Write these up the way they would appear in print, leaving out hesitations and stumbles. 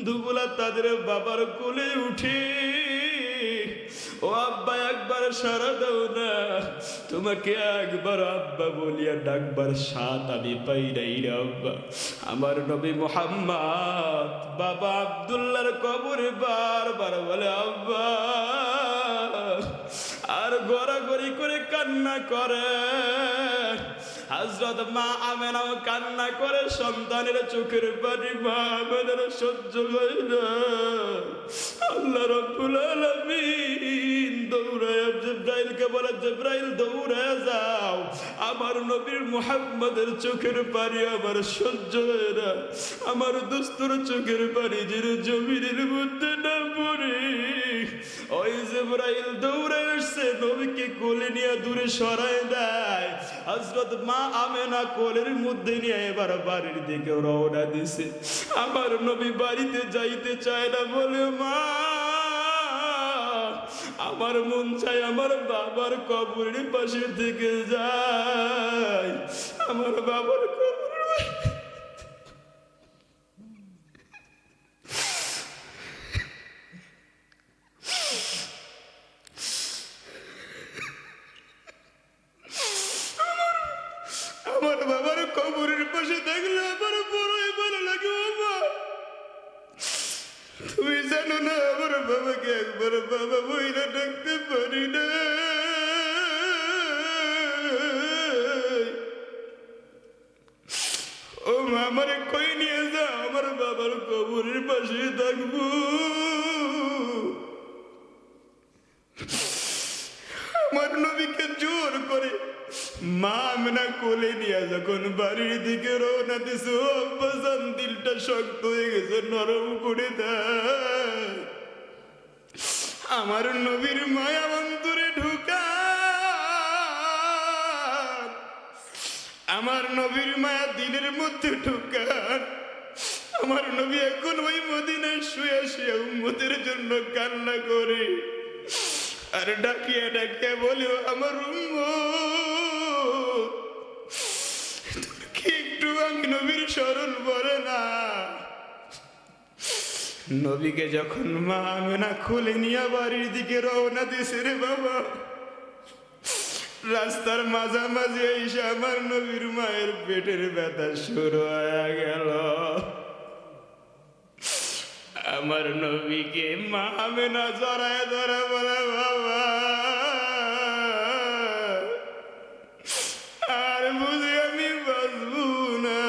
বন্ধুগুলা তাদের বাবার কোলে উঠে, ও আব্বা একবার সারা দাও না, তোমাকে একবার আব্বা বলিয়া ডাকবার সাথ আমি পাই নাই রে আব্বা। আমার নবী মুহাম্মদ বাবা আব্দুল্লাহর কবরে বারবার বলে আব্বা, আর গড়াগড়ি করে কান্না করে। হযরত মা আমেনাও কান্না করে, সন্তানের চোখের পানি মা আমেনার সহ্য হয় না। আল্লাহ রাব্বুল আলামিন দৌড়ায় জিবরাইলকে বলে, জিবরাইল দৌড়ায় যাও, আমার নবীর মুহাম্মদের চোখের পানি আমার সহ্য হয় না, আমার দোস্তর চোখের পানি যেন জমিনের মধ্যে না পড়ে। ওই জিবরাইল দৌড়ে আসছে, নবীকে কোলে নিয়ে দূরে সরায় দেয়। হযরত মা আমেনা কোলের মধ্যে নিয়ে এবার বাড়ির দিকে রওনা দিছে। আমার নবী বাড়িতে যাইতে চায় না, বলে মা আমার মন চায় আমার বাবার কবরের পাশে থেকে যায়, আমার বাবার কবর। আমার বাবার কবরের পাশে থাকলে আমার বড়ই ভালো লাগে। বাবা তুমি জানো না, আমার বাবাকে একবার বাবা বইরা ডাকতে পারি না। ও মা, আমারে কই নিয়ে যা, আমার বাবার কবরের পাশে থাকবো। আমার নবীকে জোর করে মা আমেনা কোলে নিয়ে যখন বাড়ির দিকে রওনা দিছে, ও আব্বাজান দিলটা শক্ত হয়ে গেছে, নরম করে দেয়। আমার নবীর মায়া অন্তরে ঢুকা, আমার নবীর মায়া দিলের মধ্যে ঢুকান। আমার নবী এখন ওই মদিনায় শুয়ে শুয়ে উম্মতের জন্য কান্না করে, আর ডাকিয়া ডাকিয়া বলে, আমার উম্মত কি একটু আমি নবীর স্মরণ পড়ে না। নবীকে যখন মা আমেনা খুলে নিয়ে বাড়ির দিকে রওনা দিছে রে বাবা, রাস্তার মাঝামাঝি এসে আমার নবীর মায়ের পেটের ব্যথা শুরু হয়ে গেল। আমার নবীকে মা আমেনা জড়ায় ধরে বলে, বাবা আর বুঝি আমি বাঁচবো না।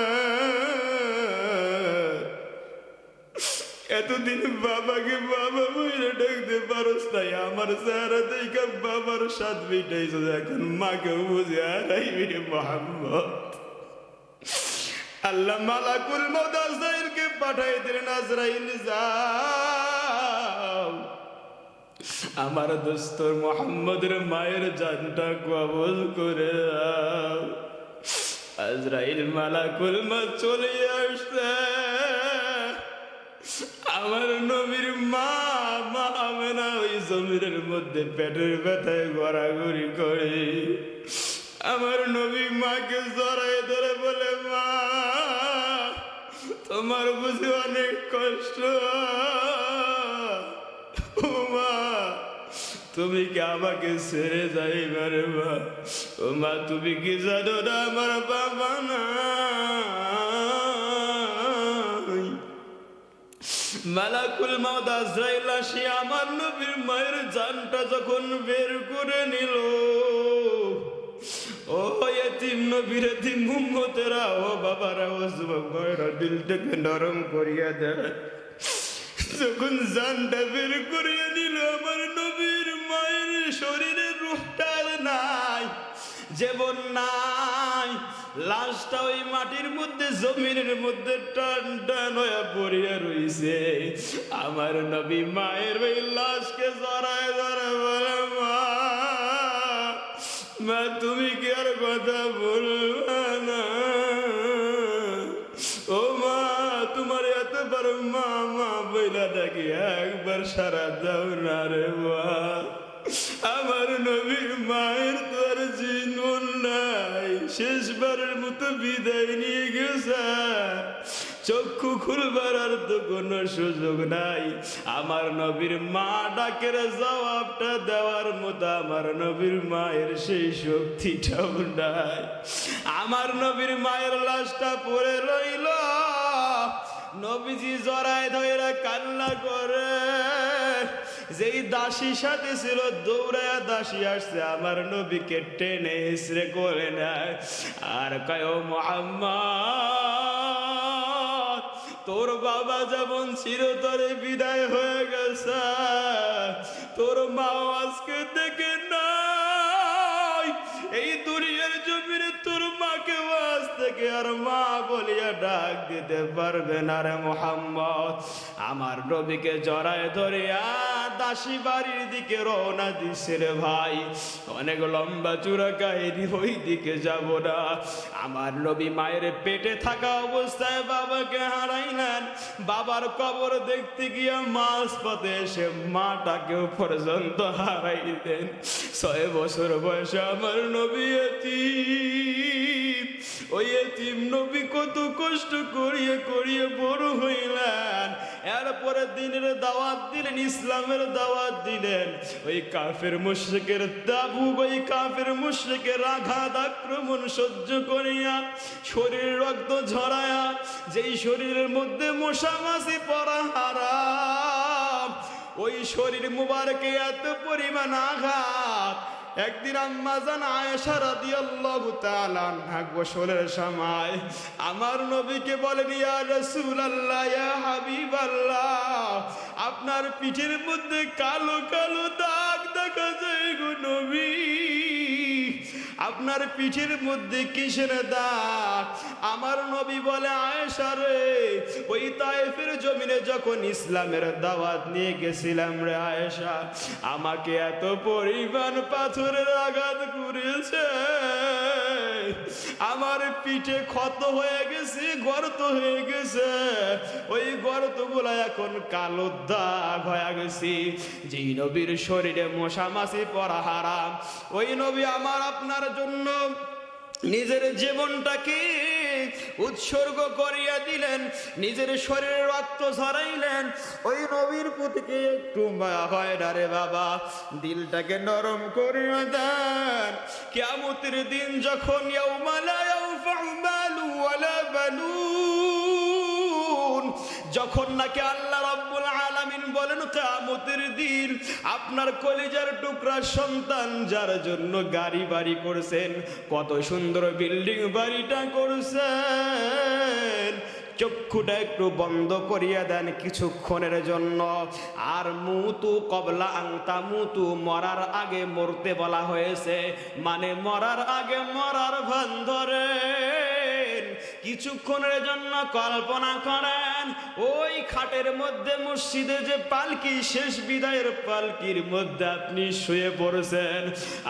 এতদিন বাবাকে বাবা বলে ডাকতে পারস নাই, আমার চেহারা দেখে বাবার স্বাদ মিটাইছ, এখন মাকে বুঝে হারাইবি রে মুহাম্মদ। আল্লাহ মালাকুল মউত আজরাইলকে পাঠাই দিলেন, আজরাইল যাও আমার দোস্ত মুহাম্মদের মায়ের জানটা কবজ করে দাও। আজরাইল মালাকুল মউত চলে আসছে, আমার নবীর মা আমেনা ওই জমিনের মধ্যে পেটের ব্যথায় ঘোরাঘুরি করে। আমার নবী মাকে জড়ায় ধরে বলে, মা তোমার বুঝি অনেক কষ্ট। ও মা, তুমি কি আমাকে ছেড়ে যাইবার মা? ও মা, তুমি কি জানো না আমার বাবা না? মালাকুল মউত আজরাইল আসি আমার নবীর মায়ের জানটা যখন বের করে নিল, ও এতিম নবীর এতিম উম্মতেরা, ও বাবারা, ও যুবক ভাইরা, দিলটাকে নরম করিয়া দেয়। যখন জানটা বের করিয়া নিল, আমার নবীর মায়ের শরীরে রূহটা নাই, জীবন নাই, লাশটা ওই মাটির মধ্যে জমিনের মধ্যে টান টান হয়ে পড়িয়া রইছে। আমার নবী মায়ের ওই লাশকে জড়ায় ধরে বলে, মা তুমি কি আর কথা বলবা না? ও মা, তোমার এত বড় মা মা বইলা ডাকি একবার সারা দাও না রে মা। আমার নবীর মায়ের তো আর জীবন নাই, শেষবারের মতো বিদায় নিয়ে গেছে। চক্ষু খুলবার আর তো কোনো সুযোগ নাই। আমার নবীর মা ডাকের জবাবটা দেওয়ার মতো আমার নবীর মায়ের সেই শক্তিটাও নাই। আমার নবীর মায়ের লাশটা পড়ে রইল, নবীজি জড়ায় ধরে কান্না করে। যেই দাসী সাথে ছিল দৌড়ায়া দাসী আসছে আমার নবীকে টেনে হিসড়ে করে নেয় আর কয়, ও মুহাম্মদ, তোর বাবা যেমন চিরতরে বিদায় হয়ে গেছে, তোর মাও আজকে থেকে নাই এই দুনিয়ার জমিনে, তোর মাকে আজ থেকে আর মা বলিয়া ডাক দিতে পারবে না রে মুহাম্মদ। আমার নবীকে জড়ায় ধরিয়া দাসী বাড়ির দিকে রওনা দিছে রে ভাই। অনেক লম্বা চূড়া কাহিনী, ওই দিকে যাব না। আমার নবী মায়ের পেটে থাকা অবস্থায় বাবাকে হারাইলেন। বাবার কবর দেখতে গিয়া মাঝ পথে এসে মাটাকেও পর্যন্ত হারাইলেন। 6 বছর বয়সে আমার নবী এতিম। ওই এতিম নবী কত কষ্ট করিয়ে করিয়ে বড় হইলেন। এরপরে দিনের দাওয়াত দিলেন, ইসলামের দাওয়াত দিলেন। ওই কাফের মুশরিকের তাবুক, ওই কাফের মুশরিকের আঘাত আক্রমণ সহ্য করিয়া শরীর রক্ত ঝরায়া, যেই শরীরের মধ্যে মশা মাছি পড়া হারাম, ওই শরীর মুবারকে এত পরিমাণ আঘাত। একদিন আম্মা জান আয়েশা রাদিয়াল্লাহু তাআলা আনহা গোসলের সময় আমার নবীকে বলেন, ইয়া রাসূলুল্লাহ, ইয়া হাবিবাল্লাহ, আপনার পিঠের মধ্যে কালো কালো দাগ দেখা যায় গো নবী, আপনার পিঠের মধ্যে কিসের দাগ? আমার নবী বলে, আয়েশা রে, ওই তায়েফের জমিনে যখন ইসলামের দাওয়াত নিয়ে গেছিলাম রে আয়েশা, আমাকে এত পরিমাণ পাথরের আঘাত করেছে, আমার পিঠে ক্ষত হয়ে গেছে, গর্ত হয়ে গেছে, ওই গর্তগুলা এখন কালো দাগ হয়ে গেছে। যেই নবীর শরীরে মশা মাছি পড়া হারাম, ওই নবী আমার আপনার জন্য নিজের জীবনটাকে উৎসর্গ করিয়া দিলেন, নিজের শরীরে রক্ত ঝরাইলেন। ওই নবীর প্রতি একটু মায়া হয় না রে বাবা? দিলটাকে নরম করিয়া দেন। কিয়ামতের দিন যখন ইয়াউমা লা ইয়ানফাউ মালু ওয়ালা বানুন, যখন নাকি আল্লাহ রাব্বুল আলামিন বলেন কিয়ামতের দিন আপনার কলিজার টুকরা সন্তান যার জন্য গাড়ি বাড়ি করছেন, কত সুন্দর বিল্ডিং বাড়িটা করছেন, চক্ষুটা একটু বন্ধ করিয়া দেন কিছুক্ষণের জন্য। আর মুতু কবলা আংতা মুতু, মরার আগে মরতে বলা হয়েছে, মানে মরার আগে মরার ভান ধরেন। কিছুক্ষণের জন্য কল্পনা করেন, ওই খাটের মধ্যে মসজিদে যে পালকি, শেষ বিদায়ের পালকির মধ্যে আপনি শুয়ে পড়েছেন,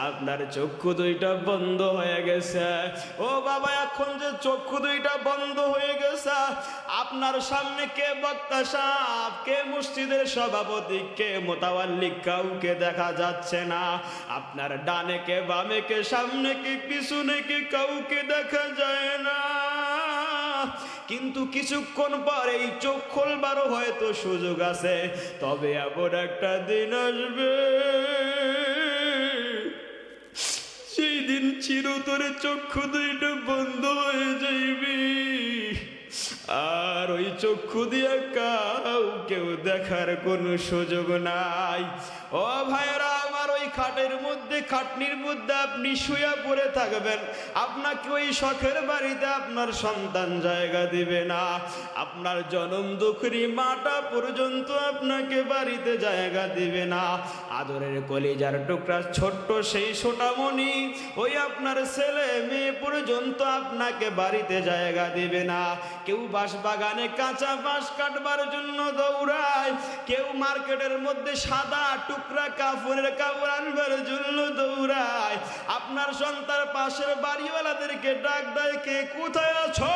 আপনার চক্ষু দুইটা বন্ধ হয়ে গেছে। ও বাবা, এখন যে চক্ষু দুইটা বন্ধ হয়ে গেছে, আপনার সামনে কে বক্তা সাহেব, কে মসজিদের সভাপতি, কে মোতাওয়াল্লি, কাউকে দেখা যাচ্ছে না। আপনার ডানে কে, বামে কে, সামনে কে, পিছনে কে, কাউকে দেখা যায় না। কিন্তু কিছুক্ষণ পরে এই চোখ খোলবারও হয়তো সুযোগ আছে, তবে এমন একটা দিন আসবে সেই দিন চিরতরে চক্ষু দুইটা বন্ধ হয়ে যাইবে, আর ওই চক্ষু দিয়ে কেউ দেখার কোনো সুযোগ নাই। ও ভাইরা আমার, ওই খাটের মধ্যে, খাটনির মধ্যে আপনি শুয়ে পড়ে থাকবেন। আপনাকে ওই শখের বাড়িতে আপনার সন্তান জায়গা দিবে না, আপনার জনম দুঃখী মাটা পর্যন্ত আপনাকে বাড়িতে জায়গা দিবে না। আদরের কলিজার টুকরা ছোট্ট সেই ছোটামণি, ওই আপনার ছেলে মেয়ে পর্যন্ত আপনাকে বাড়িতে জায়গা দিবে না। কেউ বাঁশ বাগানে কাঁচা বাঁশ কাটবার জন্য দৌড়ায়, কেউ মার্কেটের মধ্যে সাদা টুকরা কাপড়ের কাপড় আনবার জন্য দৌড়ায়। আপনার সন্তান পাশের বাড়িওয়ালাদেরকে ডাক দেয়, কে কোথায় আছো?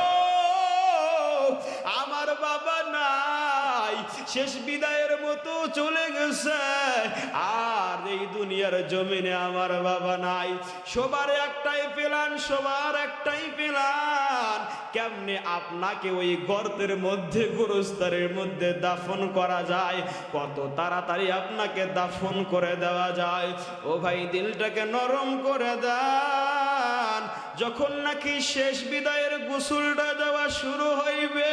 আমার বাবা নাই, নাই, শেষ বিদায়ের মতো চলে গেছে, আর এই দুনিয়ার জমিনে আমার বাবা নাই। সবার একটাই প্ল্যান, সবার একটাই প্ল্যান, কেমনে আপনাকে ওই গর্তের মধ্যে, গোরস্থানের মধ্যে দাফন করা যায়, কত তাড়াতাড়ি আপনাকে দাফন করে দেওয়া যায়। ও ভাই, দিলটাকে নরম করে দেন। যখন নাকি শেষ বিদায়ের গোসলটা দেওয়া শুরু হইবে,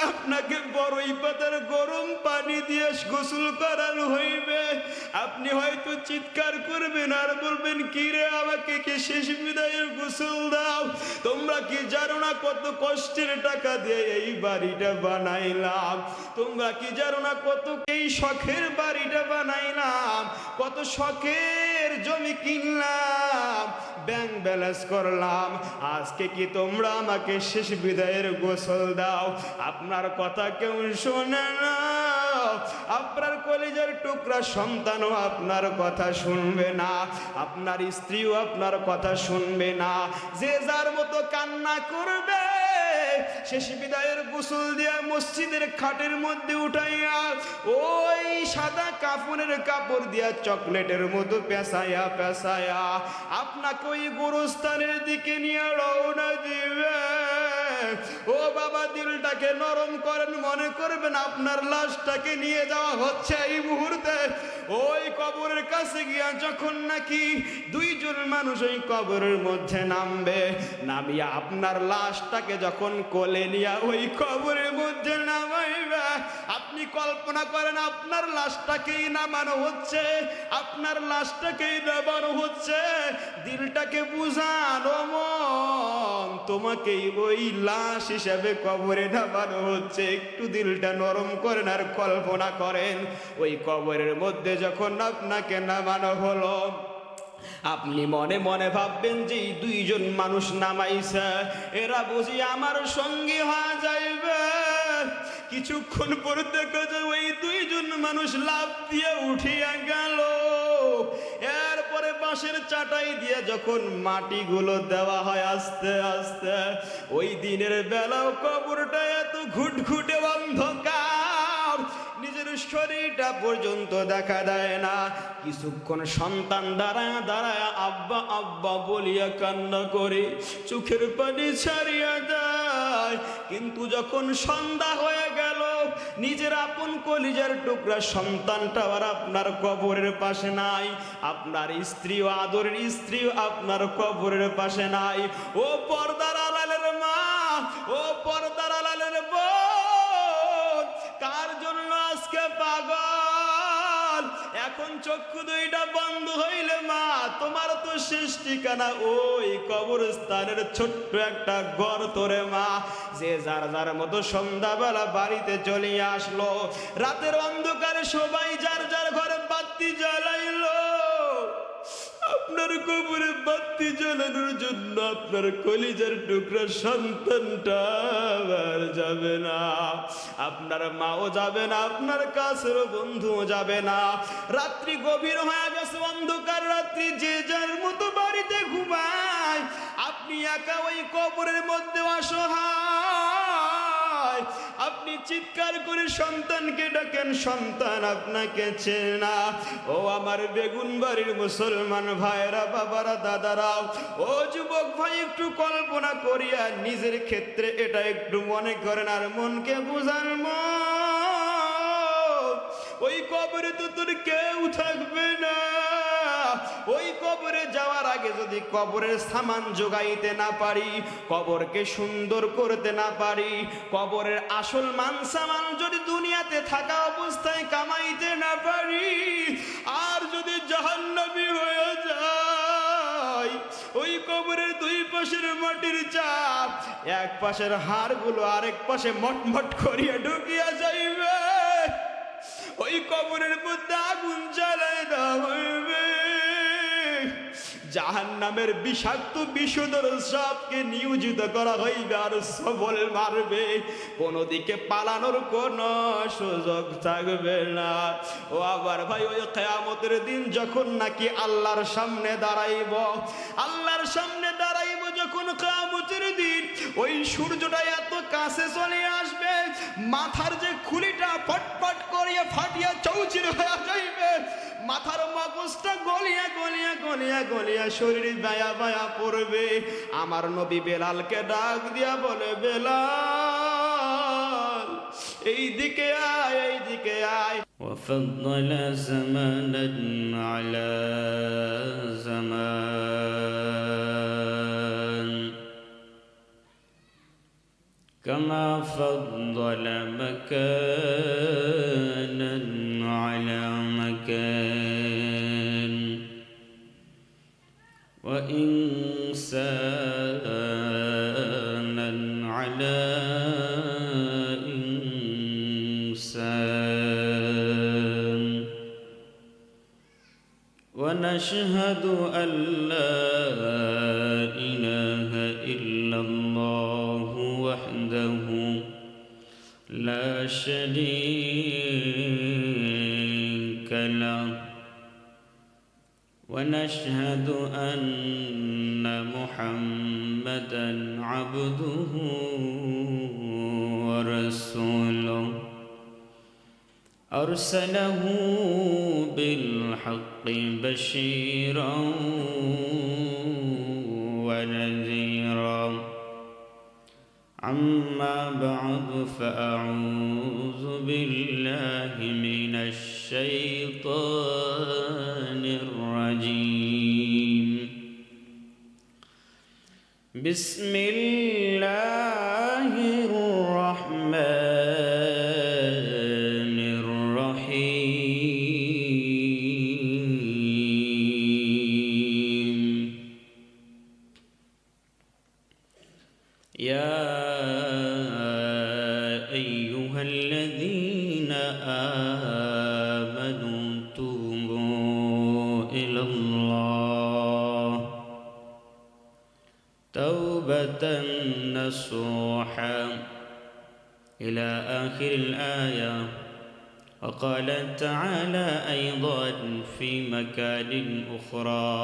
আপনাকে বড়ই পাতার গরম পানি দিয়ে গোসল করানো হইবে। আপনি হয়তো চিৎকার করবেন আর বলবেন, কি রে, আমাকে কি শেষ বিদায়ের গোসল দাও? তোমরা কি জানো না কত কষ্টের টাকা দিয়ে এই বাড়িটা বানাইলাম? তোমরা কি জানো না কত এই শখের বাড়িটা বানাইলাম, কত শখের জমি কিনলাম, ব্যাংক ব্যালেন্স করলাম, আজকে কি তোমরা আমাকে শেষ বিদায়ের গোসল দাও? আপনার কথা কেউ শোনে না। আপনার কলিজার টুকরা সন্তানও আপনার কথা শুনবে না, আপনার স্ত্রীও আপনার কথা শুনবে না। যে যার মতো কান্না করবে, শেষ বিদায়ের গোসল দিয়া মসজিদের খাটের মধ্যে উঠাইয়া ওই সাদা কাফনের কাপড় দিয়া চকলেটের মতো পেঁচাইয়া পেঁচাইয়া আপনাকে ওই গোরস্থানের দিকে নিয়ে রওনা দিবে। ও বাবা, দিলটাকে নরম করেন, মনে করবেন আপনার লাশটাকে নিয়ে যাওয়া হচ্ছে এই মুহূর্তে। ওই কবরের কাছে গিয়া যখন নাকি দুইজন মানুষ ওই কবরের মধ্যে নামবে, নামিয়া আপনার লাশটাকে যখন কোলে নিয়ে ওই কবরের মধ্যে নামাইবে, আপনি কল্পনা করেন আপনার লাশটাকেই নামানো হচ্ছে, আপনার লাশটাকেই নামানো হচ্ছে। দিলটাকে বুঝান, ও মন, তোমাকেই ওই লাশ হিসাবে কবরে নামানো হচ্ছে। একটু দিলটা নরম করেন আর কল্পনা করেন, ওই কবরের মধ্যে যখন আপনাকে নামানো হলো, আপনি মনে মনে ভাববেন যে এই দুইজন মানুষ নামাইছে, এরা বুঝি আমার সঙ্গী হয়ে যাইবে। কিছুক্ষণ পরে দেখো যে ওই দুইজন মানুষ লাফ দিয়ে উঠিয়া গেল। এরপরে বাঁশের চাটাই দিয়ে যখন মাটিগুলো দেওয়া হয় আস্তে আস্তে, ওই দিনের বেলাও কবরটা এত ঘুটঘুটে অন্ধকার, নিজের শরীরটা পর্যন্ত দেখা দেয় না। কিছুক্ষণ সন্তান দাঁড়ায় দাঁড়ায় আব্বা আব্বা বলিয়া কান্না করে চোখের পানি ছাড়িয়া যায়। কিন্তু যখন সন্ধ্যা হয়ে গেল, নিজের আপন কলিজার টুকরা সন্তানটা আর আপনার কবরের পাশে নাই, আপনার স্ত্রী ও আদরের স্ত্রীও আপনার কবরের পাশে নাই। ও পর্দার আড়ালের মা, ও পর্দার আড়ালের বোন, কার জন্য আজকে পাগল? এখন চক্ষু দুইটা বন্ধ হইলে মা, তোমার তো শেষ ঠিকানা ওই কবরস্থানের ছোট্ট একটা গর্তরে মা। যে যার যার মতো সন্ধ্যাবেলা বাড়িতে চলে আসলো, রাতের অন্ধকারে সবাই যার যার ঘরে বাতি জ্বালাইলো। আপনার কবরে বাতি জ্বালানোর জন্য আপনার কলিজার টুকরা সন্তানটা আর যাবে না, আপনার মাও যাবে না, আপনার কাছের বন্ধুও যাবে না। রাত্রি গভীর হয়ে গেছে, অন্ধকার রাত্রি, যে যার মতো বাড়িতে ঘুমায়। আপনি একা ওই কবরের মধ্যে অসহায়, আপনি চিৎকার করে সন্তানকে ডাকেন, সন্তান আপনাকে চেনে না। ও আমার বেগুন বাড়ির মুসলমান ভাইরা, বাবারা, দাদারাও, ও যুবক ভাই, একটু কল্পনা করিয়া নিজের ক্ষেত্রে এটা একটু মনে করেন আর মনকে বুঝান। ওই কবরে তো তোর কেউ থাকবে না। ওই কবরে যাওয়ার আগে যদি কবরের সামান জোগাইতে না পারি, কবরকে সুন্দর করতে না পারি, কবরের আসল মান সামান যদি দুনিয়াতে থাকা অবস্থায় কামাইতে না পারি, আর যদি জাহান্নামী হয়ে যায়, ওই কবরের দুই পাশের মাটির চাপ, এক পাশের হাড়গুলো আরেক পাশে মটমট করিয়া ঢুকিয়া যাইবে। ওই কবরের মধ্যে আগুন জ্বালায় দেওয়া হইবে। জাহান্নামের বিষাক্ত বিষধর সাপকে নিয়োজিত করা হইবে আর সবল মারবে, কোনো দিকে পালানোর কোনো সুযোগ থাকবে না। ও আবার ভাই, ওই কিয়ামতের দিন যখন নাকি আল্লাহর সামনে দাঁড়াইব, আল্লাহর সামনে দাঁড়াইব যখন কিয়ামতের দিন ওই সূর্যটা এত কাছে চলে আসবে, মাথার যে খুলিটা ফটফট করিয়া ফাটিয়া চৌচির হয়ে যাইবে, মাথার মগজটা গলিয়া গলিয়া গলিয়া গলিয়া শরীরে বায়া বায়া পড়বে। আমার নবী বেলালকে ডাক দিয়া বলে, বেলাল এই দিকে আয়, এই দিকে আয়। وفضل زمانا على زمان كما فضل مكانا على مكان وإنسانا على إنسان ونشهد أن لا إله إلا الله وحده لا شريك له ونشهد أن محمدا عبده ورسوله أرسله بالحق بشيرا ونذيرا أما بعد فأعوذ بالله من الشيطان الرجيم بسم الله الرحمن الرحيم يا أيها الذين آمنوا توبوا إلى الله توبة نصوحا إلى آخر الآية. وقال تعالى أيضا في مكان أخرى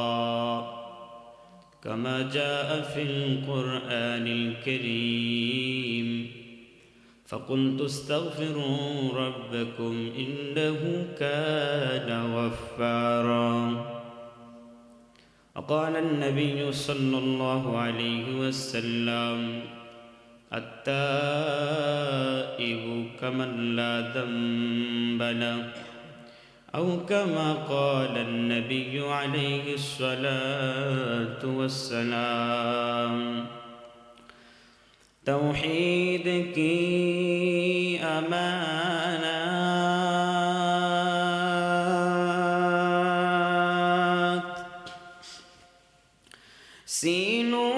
كما جاء في القرآن الكريم فقلت استغفروا ربكم إنه كان غفارا. وقال النبي صلى الله عليه وسلم التائب كمن لا ذنب له أو كما قال النبي عليه الصلاة والسلام. توحید کی امانت سینوں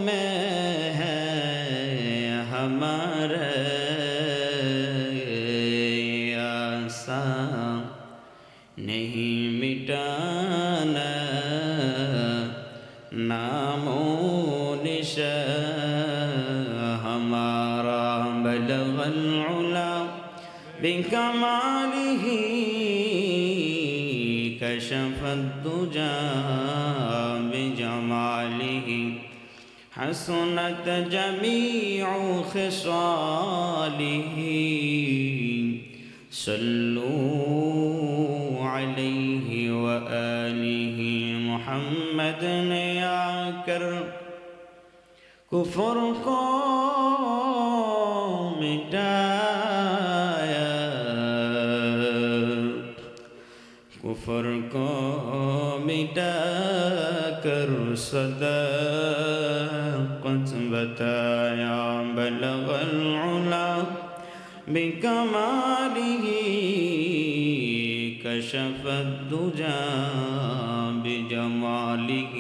میں ہے ہمارے آسان نہیں مٹانا نام و نشان ہمارا بلغ العلا بکمالہ کشف الدجى بجمالہ حسنت جميع خصاله صلوا عليه وآله محمد نے آ کر کفر کو مٹایا کفر کو مٹا کر صداقت بتایا بلغ العلا بکمالہ کشف الدجى بجمالہ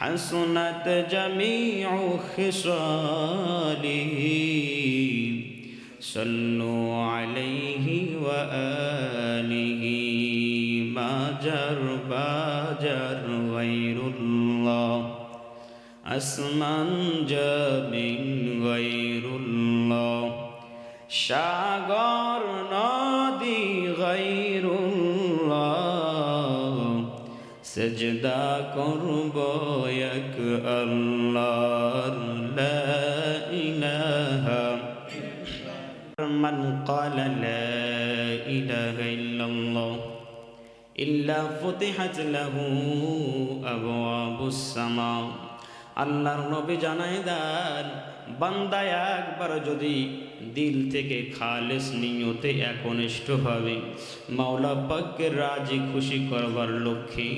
حسنت جميع خصاله صلوا عليه وآله ما جر باجر غير الله আসমান জমিন গায়রুল্লাহ সাগর নদী গায়রুল্লাহ সেজদা করব এক আল্লাহর লা ইলাহা মান ক্বালা লা ইলাহা ইল্লাল্লাহ ইল্লা ফুতিহাত লাহু আবওয়াবুস সামা। আল্লাহর নবী জানায় দেন, বান্দা একবার যদি দিল থেকে খালেস নিয়তে একনিষ্ঠভাবে মাওলা পাককে রাজি খুশি করবার লক্ষ্যে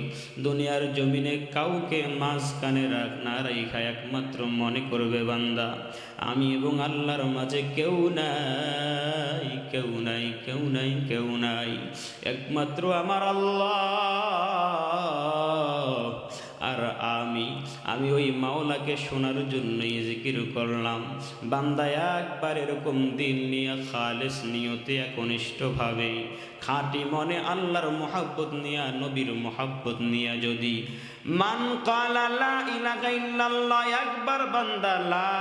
দুনিয়ার জমিনে কাউকে মাঝখানে না রেখা একমাত্র মনে করবে বান্দা, আমি এবং আল্লাহর মাঝে কেউ নাই, কেউ নাই, কেউ নাই, কেউ নাই, একমাত্র আমার আল্লাহ আর আমি ওই মাওলাকে শোনার জন্যই জিকির করলাম। বান্দা একবার এরকম দিল নিয়ে খালেস নিয়তে একনিষ্ঠভাবে খাঁটি মনে আল্লাহর মোহাব্বত নিয়া, নবীর মোহাব্বত নিয়া যদি মান ক্বালা লা ইলাহা ইল্লাল্লাহ, একবার বান্দা লা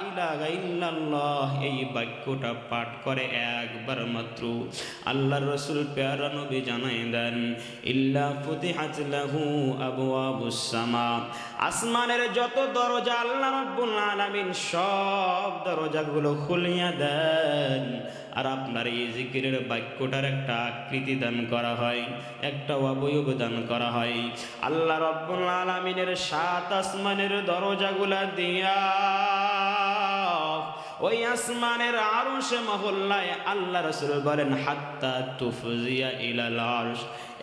ইলাহা ইল্লাল্লাহ এই বাক্যটা পাঠ করে একবার মাত্র, আল্লাহর রাসূল প্যারা নবী জানায় দেন, ইল্লা ফুতিহাত লাহু আবওয়াবুস সামা, আসমানের যত দরজা আল্লাহ রাব্বুল আলামিন সব দরজাগুলো খুলিয়া দেন। আর আপনার এই জিকিরের বাক্যটার একটা আকৃতি দান করা হয়, একটা অবয়ব দান করা হয়। আল্লাহ রাব্বুল আলামিনের 7 আসমানের দরজাগুলা দিয়া ওই আসমানের আরশে মহল্লায় আল্লাহ রাসূল বলেন হাত্তা তুফজিয়া ইলাল আরশ,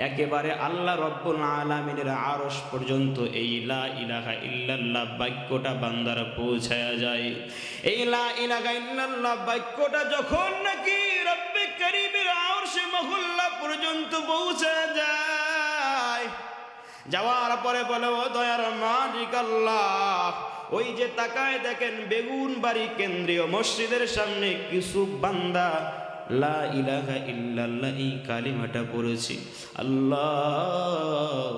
একেবারে আল্লাহ রাব্বুল আলামিনের আরশ পর্যন্ত এই লা ইলাহা ইল্লাল্লাহ বাক্যটা বান্দার পৌঁছায়া যায়। এই লা ইলাহা ইল্লাল্লাহ বাক্যটা যখন নাকি রব্বে কারীমের আরশে মহল্লা পর্যন্ত পৌঁছে যায়, যাওয়ার পরে বলে, ও দয়ার মালিক আল্লাহ, ওই যে তাকায় দেখেন বেগুন বাড়ি কেন্দ্রীয় মসজিদের সামনে কিছু বান্দা লা ইলাহা ইল্লাল্লাহ এই কালিমাটা পড়েছি। আল্লাহ,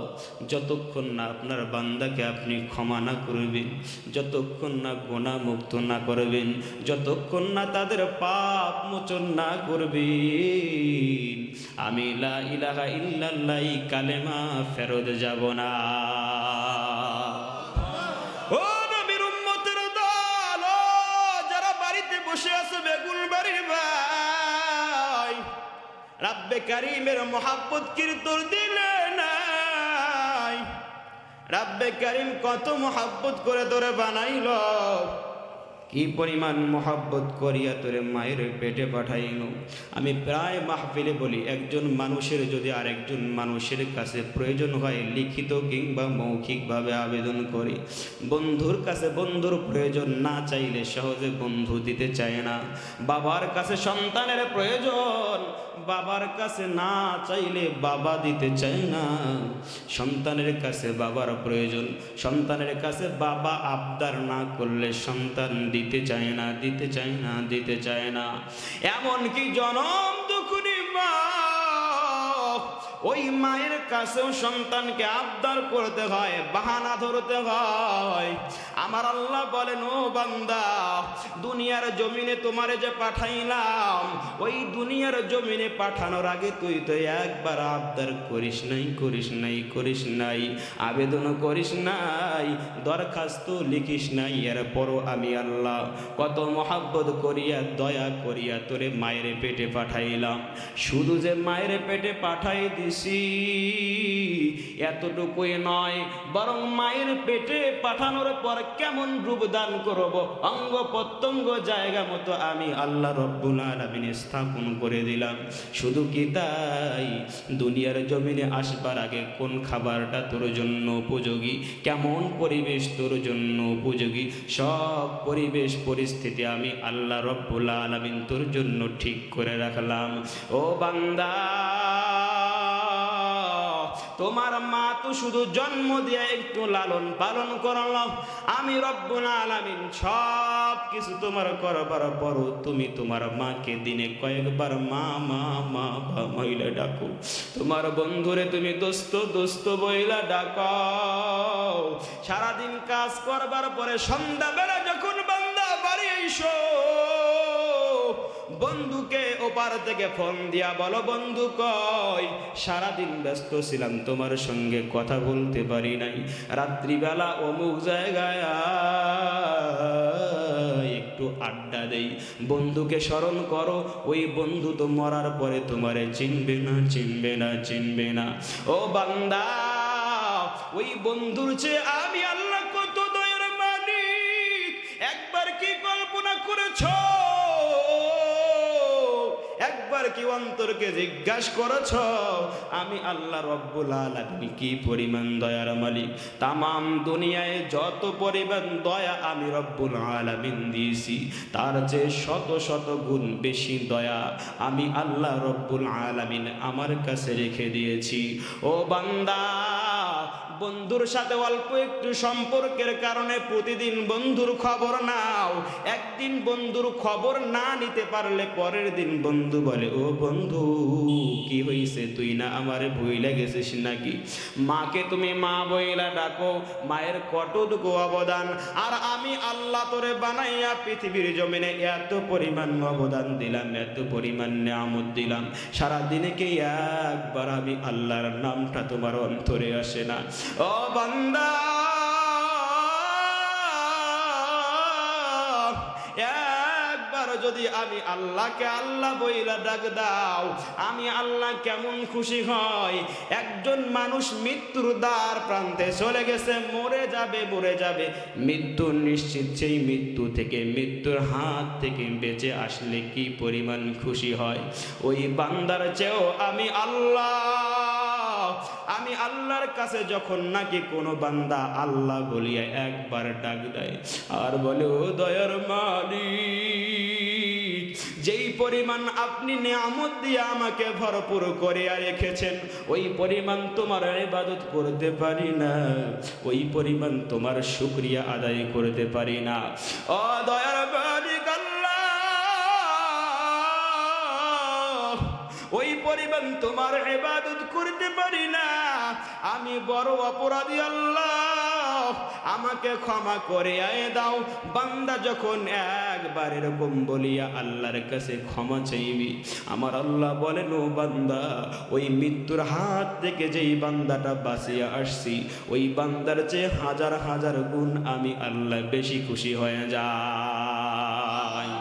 যতক্ষণ না আপনার বান্দাকে আপনি ক্ষমা না করবেন, যতক্ষণ না গুনাহ মুক্ত না করবেন, যতক্ষণ না তাদের পাপ মোচন না করবেন, আমি লা ইলাহা ইল্লাল্লাহ এই কালেমা ফেরত যাব না। ও নবীর উম্মতের দল, ও যারা বাড়িতে বসে আছে বেগুন বাড়ির ভাই, রব্বে কারীমের মোহাব্বত কি তোর দিলে নাই? রব্বে কারীম কত মোহাব্বত করে তোরে বানাইল, কি পরিমাণ মোহাব্বত করিয়া তোরে মায়ের পেটে পাঠাইল। আমি প্রায় মাহফিলে বলি, একজন মানুষের যদি আরেকজন মানুষের কাছে প্রয়োজন হয় লিখিত কিংবা মৌখিকভাবে আবেদন করে, বন্ধুর কাছে বন্ধুর প্রয়োজন না চাইলে সহজে বন্ধু দিতে চায় না। বাবার কাছে সন্তানের প্রয়োজন, বাবার কাছে না চাইলে বাবা দিতে চায় না। সন্তানের কাছে বাবার প্রয়োজন, সন্তানের কাছে বাবা আবদার না করলে সন্তান দিতে চায় না, দিতে চায় না, দিতে চায় না। এমনকি জনম দুঃখী মা, ওই মায়ের কাছেও সন্তানকে আবদার করতে হয়, বাহানা ধরতে হয়। আমার আল্লাহ বলেন, ও বান্দা, দুনিয়ার জমিনে তোমারে যে পাঠাইলাম, ওই দুনিয়ার জমিনে পাঠানোর আগে তুই তো একবার আবদার করিস নাই, করিস নাই, করিস নাই, আবেদন করিস নাই, দরখাস্ত লিখিস নাই। এরপরও আমি আল্লাহ কত মহাব্বত করিয়া দয়া করিয়া তোরে মায়ের পেটে পাঠাইলাম। শুধু যে মায়ের পেটে পাঠাই দিছি এতটুকুই নয়, বরং মায়ের পেটে পাঠানোর পর কেমন রূপ দান করব, অঙ্গ প্রত্যঙ্গ জায়গা মতো আমি আল্লাহ রব্বুল আলামিন স্থাপন করে দিলাম। শুধু কি তাই, দুনিয়ার জমিনে আসবার আগে কোন খাবারটা তোর জন্য উপযোগী, কেমন পরিবেশ তোর জন্য উপযোগী, সব পরিবেশ পরিস্থিতি আমি আল্লাহ রব্বুল আলামিন তোর জন্য ঠিক করে রাখলাম। ও বান্দা, তোমার মা তো শুধু জন্ম দিয়ে একটু লালন পালন করলাম, আমি রব্বুল আলামিন সব কিছু তোমার করবার পরও তুমি তোমার মাকে দিনে কয়েকবার মা মা মা বা মহিলা ডাকো। তোমার বন্ধুরে তুমি দোস্ত দোস্ত বইলা ডাকাও। সারাদিন কাজ করবার পরে সন্ধ্যাবেলা যখন বান্দা বাড়ি আইসো, বন্ধুকে ওপার থেকে ফোন দিয়া বলো, বন্ধু কই? সারাদিন ব্যস্ত ছিলাম, তোমার সঙ্গে কথা বলতে পারি নাই, রাত্রিবেলা অমুক জায়গায় একটু আড্ডা দেই। বন্ধুকে স্মরণ করো, ওই বন্ধু তো মরার পরে তোমারে চিনবে না, চিনবে না, চিনবে না। ও বান্দা, ওই বন্ধুর চেয়ে আমি আল্লাহ কত দয়ার মালিক, একবার কি কল্পনা করেছো? একবার কি অন্তরকে জিজ্ঞাসা করেছো আমি আল্লাহ রব্বুল আলামিন কি পরিমাণ দয়ার মালিক? তামাম দুনিয়ায় যত পরিমাণ দয়া আমি রব্বুল আলামিন দিয়েছি, তার চেয়ে শত শত গুণ বেশি দয়া আমি আল্লাহ রব্বুল আলামিন আমার কাছে রেখে দিয়েছি। ও বান্দা, বন্ধুর সাথে অল্প একটু সম্পর্কের কারণে প্রতিদিন বন্ধুর খবর নাও। একদিন বন্ধুর খবর না নিতে পারলে পরের দিন বন্ধু বলে, ও বন্ধু কি হইছে, তুই না আমারে ভুইলা গেছিস নাকি? মাকে তুমি মা বইলা ডাকো, মায়ের কতটুকু অবদান। আর আমি আল্লাহ তোরে বানাইয়া পৃথিবীর জমিনে এত পরিমাণ অবদান দিলাম, এত পরিমাণ নিয়ামত দিলাম, সারাদিনে কি একবার আমি আল্লাহর নামটা তোমার অন্তরে আসে না? ও বান্দা, একবার যদি আমি আল্লাহকে আল্লাহ বইলা ডাক দাও, আমি আল্লাহ কেমন খুশি হয়। একজন মানুষ মৃত্যুর দ্বার প্রান্তে চলে গেছে, মরে যাবে, মরে যাবে, মৃত্যু নিশ্চিত। সেই মৃত্যু থেকে, মৃত্যুর হাত থেকে বেঁচে আসলে কি পরিমাণ খুশি হয়। ওই বান্দার চেয়েও আমি আল্লাহর কাছে যখন নাকি কোনো বান্দা আল্লাহ বলিয়া একবার ডাক দেয় আর বলে, ও দয়ার মালিক, যেই পরিমাণ আপনি নিয়ামত দিয়ে আমাকে ভরপুর করে রেখেছেন, ওই পরিমাণ তোমার ইবাদত করতে পারি না, ওই পরিমাণ তোমার শুকরিয়া আদায় করতে পারি না। ও দয়ার মালিক আল্লাহ, ওই পরিমাণ তোমার ইবাদত করতে পারি না, আমি বড় অপরাধী আল্লাহ, আমাকে ক্ষমা করে দাও। বান্দা যখন একবার এরকম বলিয়া আল্লাহর কাছে ক্ষমা চাইবি, আমার আল্লাহ বলেন, ও বান্দা, ওই মৃত্যুর হাত থেকে যেই বান্দাটা বাঁচিয়া আসছি, ওই বান্দার চেয়ে হাজার হাজার গুণ আমি আল্লাহ বেশি খুশি হয়ে যাই।